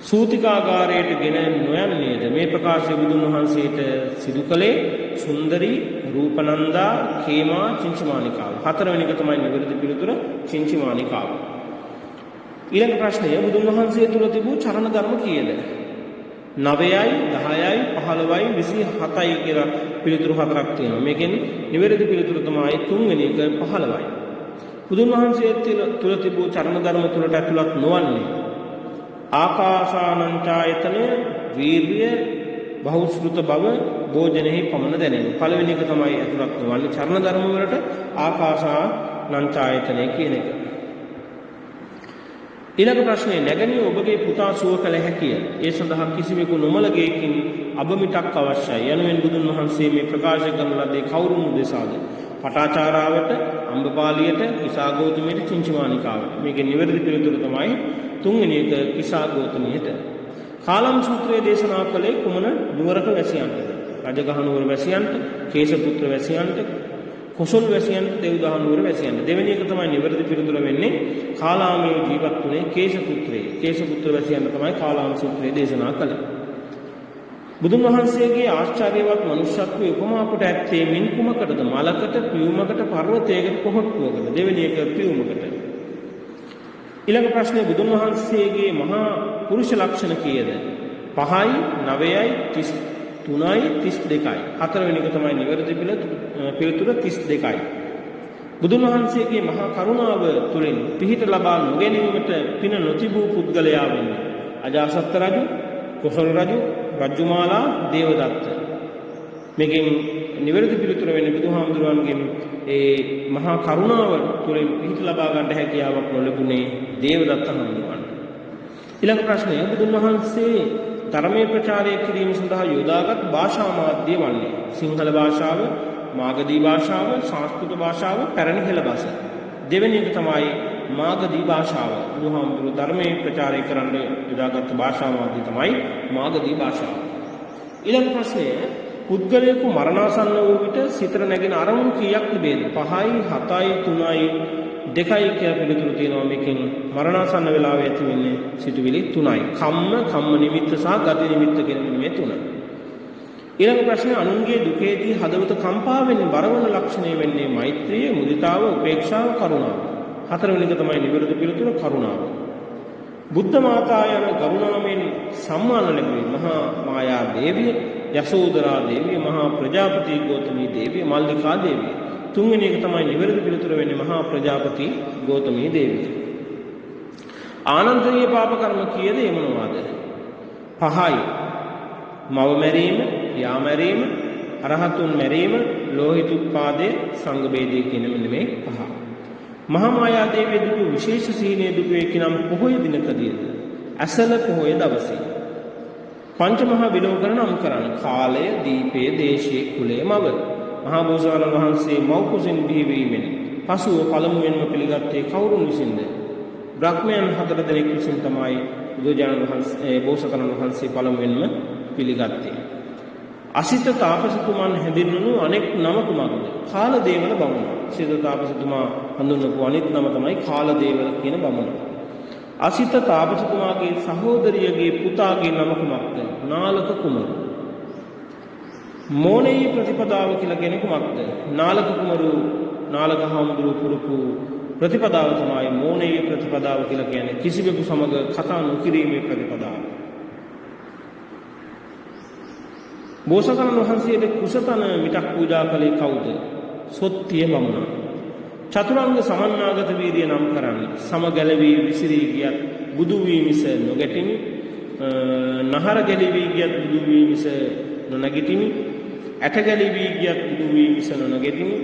සූතිකාගාරයට ගෙන නොයන්නේද? මේ ප්‍රකාශය බුදුන් වහන්සේට සිදු කළේ සුන්දරී, රූපනන්දා, කේමා, චින්චමානිකාව. හතරවෙනි එක තමයි නිවැරදි පිළිතුර චින්චමානිකාව. ඊළඟ ප්‍රශ්නය බුදුන් වහන්සේ තුල තිබූ චරණ ධර්ම කීයද? 9යි, 10යි, 15යි, 27යි කියලා පිළිතුරු හතරක් තියෙනවා. මේකෙන් නිවැරදි පිළිතුර තමයි තුන්වෙනි එක 15යි. බුදුන් වහන්සේ තුල තිබූ චරණ ධර්ම තුලට ඇතුළත් නොවන්නේ ආකාසානංචායතනය, වීර්ය, බහුශ්‍රුත බව, භෝජනෙහි පමණ දැනෙන. පළවෙනි එක තමයි ඇතුළත් නොවන්නේ චරණ ධර්ම වලට ආකාසානංචායතනය කියන එක. ඊළඟ ප්‍රශ්නේ නැගණිය ඔබගේ පුතා සුව කළ හැකිය. ඒ සඳහා කිසිවෙකු නොමලගේකින් අබමිටක් අවශ්‍යයි. යනුවෙන් බුදුන් වහන්සේ මේ ප්‍රකාශ කරන ලදී කවුරුන් උදෙසාද? පටාචාරාවට, අම්බපාලියට, කිසාගෞතමයට, චින්චමානිකාවට. මේකේ නිවැරදි පිළිතුර තමයි තුන්වෙනි එක කිසාගෞතමියට. කාලම් සූත්‍රයේ දේශනා කළේ කුමන නුවරක වැසියන්ටද? රජගහ නුවර වැසියන්ට, කේශපුත්‍ර වැසියන්ට, කොසල් වැසියන්ට, දෙව්දහ නුවර වැසියන්ට. දෙවෙනි එක තමයි නිවැරදි පිළිතුර වෙන්නේ කාලාමයේ ජීවත් වුණේ කේශපුත්‍රයේ. කේශපුත්‍ර වැසියන්ට තමයි කාලාම සූත්‍රයේ දේශනා කළේ. බුදුන් වහන්සේගේ ආශ්චර්යවත් මනුෂ්‍යත්වයේ උපමා කොට ඇත්තේ මින් කුමකටද? මලකට, පියුමකට, පර්වතයකට, කොහොට්ටුවකට. දෙවෙනි එක පියුමකට. ඊළඟ ප්‍රශ්නේ බුදුන් වහන්සේගේ මහා පුරුෂ ලක්ෂණ කීයද? 5යි, 9යි, 33යි, 32යි. හතරවෙනි එක තමයි නිවැරදි පිළිතුර 32යි. බුදුන් වහන්සේගේ මහා කරුණාව තුළින් පිහිට ලබා නොගැනීමට පින නොතිබූ පුද්ගලයා වෙන්නේ අජාසත් රජු, කොසල් රජු, රජ්ජුමාලා, දේවදත්ත. මේකෙන් නිවැරදි පිළිතුර වෙන්නේ බුදුහාමුදුරුවන්ගෙන් ඒ මහා කරුණාව තුළින් පිහිට ලබා ගන්න හැකියාවක් නොලැබුණේ දේවදත්ත හාමුදුරුවන්ට. ඊළඟ ප්‍රශ්නය බුදුන් වහන්සේ ධර්මයේ ප්‍රචාරය කිරීම සඳහා යොදාගත් භාෂා මාධ්‍ය වන්නේ සිංහල භාෂාව, මාගධී භාෂාව, සංස්කෘත භාෂාව, පැරණි හෙළ භාෂ. දෙවෙනි එක තමයි මාගධී භාෂාව. බුදුහාමුදුරුවෝ ධර්මයේ ප්‍රචාරය කරන්න යොදාගත් භාෂා මාධ්‍ය තමයි මාගධී භාෂාව. ඊළඟ ප්‍රශ්නය පුද්ගලයෙකු මරණාසන්න වූ විට සිතට නැගෙන අරමුණු කීයක් තිබේද? 5යි, 7යි, 3යි, 2යි කියලා පිළිතුරු තියෙනවා. මේකෙන් මරණාසන්න වෙලාවේ ඇති වෙන්නේ සිතුවිලි 3යි. කම්ම නිමිත්ත සහ ගති නිමිත්ත කියන මේ තුන. ඊළඟ ප්‍රශ්නේ අනුන්ගේ දුකේදී හදවත කම්පා වෙන්නේ බරවන ලක්ෂණය වෙන්නේ මෛත්‍රිය, මුදිතාව, උපේක්ෂාව, කරුණාව. හතරවෙනි එක තමයි නිවැරදි පිළිතුර කරුණාව. බුද්ධ මාතා යන ගරුණාමෙන් සම්මාන ලැබුවේ මහා මායා දේවිය, යසෝදරා දේවිය, මහා ප්‍රජාපති ගෞතමී දේවිය, මල්ලිකා දේවිය. තුන්වෙනි එක තමයි නිවැරදි පිළිතුර වෙන්නේ මහා ප්‍රජාපති ගෞතමී දේවිය. ආනන්තරීය පාප කර්ම කීයද? ඒ මොනවාද? 5යි. මව මැරීම, යා මැරීම, අරහතුන් මැරීම, ලෝහිත උත්පාදය, සංඝ බේදය කියන මෙන්න මේ 5. මහා මායා දේවිය දුටු විශේෂ සීනේ දුටුවේ කිනම් පොහොය දිනකදීද? ඇසල පොහොය දවසේ. පංච මහා විලෝකන නම් කරන කාලය, දීපය, දේශයේ, කුලය, මව. මහා බෝසතාණන් වහන්සේ මව් කුසින් බිහිවීමෙන් පසුව පළමුවෙන්ම පිළිගත්තේ කවුරුන් විසින්ද? බ්‍රහ්මයන් 4 දෙනෙක් විසින් තමයි බුදුජානක වහන්සේ බෝසතාණන් වහන්සේ පළමුවෙන්ම පිළිගත්තේ. අසිත තාපසතුමන් හැඳින්වුණු අනෙක් නම කුමක්ද? කාලදේවල බමුණ. අසිත තාපසතුමා හඳුන්වපු අනෙක් නම තමයි කාලදේවල කියන බමුණ. අසිත තාපසතුමාගේ සහෝදරියගේ පුතාගේ නම කුමක්ද? නාලක කුමරු. මෝනෙයි ප්‍රතිපදාව කියලා කියන්නේ කුමක්ද? නාලක කුමරු නාලක හාමුදුරුවෝ පුරුපු ප්‍රතිපදාව තමයි මෝනෙයි ප්‍රතිපදාව කියලා කියන්නේ. කිසිවෙකු සමග කතා නොකිරීමේ ප්‍රතිපදාව. බෝසතාණන් වහන්සේට කුසතන මිටක් පූජා කළේ කවුද? සොත්තිය බමුණා. චතුරංග සමන්නාගත වීර්ය නම් කරන්නේ සමගැලවී විසිරී ගියත් බුදු වී මිස නොගැටිමි, නහර ගැලවී ගියත් බුදු වී මිස නොනැගිටිමි, ඇට ගැලවී ගියත් බුදු වී මිස නොනැගිටිමි,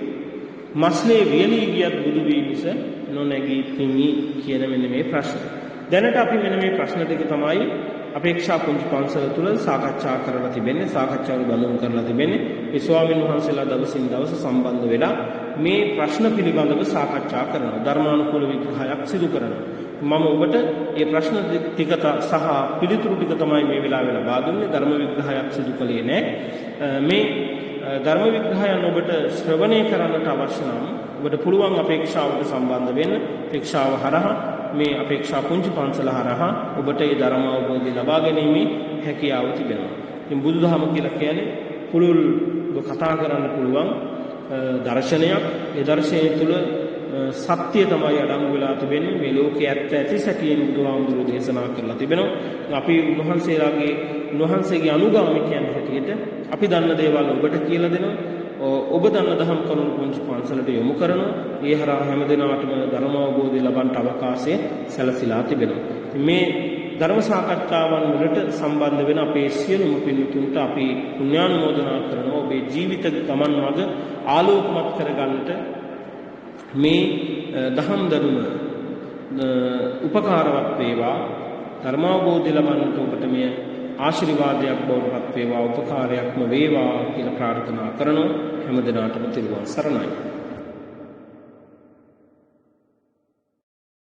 මස්ලේ වියලී ගියත් බුදු වී මිස නොනැගිටිමි කියන මෙන්න මේ ප්‍රශ්න. දැනට අපි මෙන්න මේ ප්‍රශ්න දෙක තමයි අපේක්ෂා පුංචි පන්සල තුල සාකච්ඡා කරලා තිබෙන්නේ, සාකච්ඡාවල බඳුන් කරලා තිබෙන්නේ. ඒ ස්වාමීන් වහන්සේලා දවසින් දවස සම්බන්ධ වෙලා මේ ප්‍රශ්න පිළිබඳව සාකච්ඡා කරනවා, ධර්මානුකූල විග්‍රහයක් සිදු කරනවා. මම ඔබට මේ ප්‍රශ්න ටික සහ පිළිතුරු ටික තමයි මේ වෙලාවේ ලබා දුන්නේ. ධර්ම විග්‍රහයක් සිදු කළේ නැහැ. මේ ධර්ම විග්‍රහයන් ඔබට ශ්‍රවණය කරන්නට අවශ්‍ය නම් ඔබට පුළුවන් අපේක්ෂාවට සම්බන්ධ වෙන්න. අපේක්ෂාව හරහා මේ අපේක්ෂා පුංචි පන්සල හරහා ඔබට ඒ ධර්ම අවබෝධය ලබා ගැනීමේ හැකියාව තිබෙනවා. ඉතින් බුදුදහම කියලා කියන්නේ පුළුල් කතා කරන්න පුළුවන් දර්ශනයක්. ඒ දර්ශනය තුළ සත්‍ය තමයි අඩංගු වෙලා තිබෙන්නේ. මේ ලෝකයේ ඇත්ත ඇති සැටියෙන් බුදුහාමුදුරුවෝ දේශනා කරලා තිබෙනවා. අපි උන්වහන්සේගේ අනුගාමිකයන් හැටියට අපි දන්න දේවල් ඔබට කියලා දෙනවා. ඔබ දන්න දහම් කරුණු පුංචි පන්සලට යොමු කරනවා. ඒ හරහා හැම දිනකටම ධර්ම අවබෝධය ලබන්න අවකාශය සැලසීලා තිබෙනවා. මේ ධර්ම සාකච්ඡාවන් වලට සම්බන්ධ වෙන අපේ සියලුම පින්තුන්ට අපි පුණ්‍යානුමෝදනා කරනවා. ඔබේ ජීවිත ගමන් මඟ ආලෝකමත් කරගන්නට මේ දහම් දරුම උපකාරවත් වේවා. ධර්මාවබෝධය ලබන්නට ඔබට මේ ආශිර්වාදයක් බවට පත් වේවා, උපකාරයක්ම වේවා කියලා ප්‍රාර්ථනා කරනවා. හැම දිනකටම තිරුවන් සරණයි.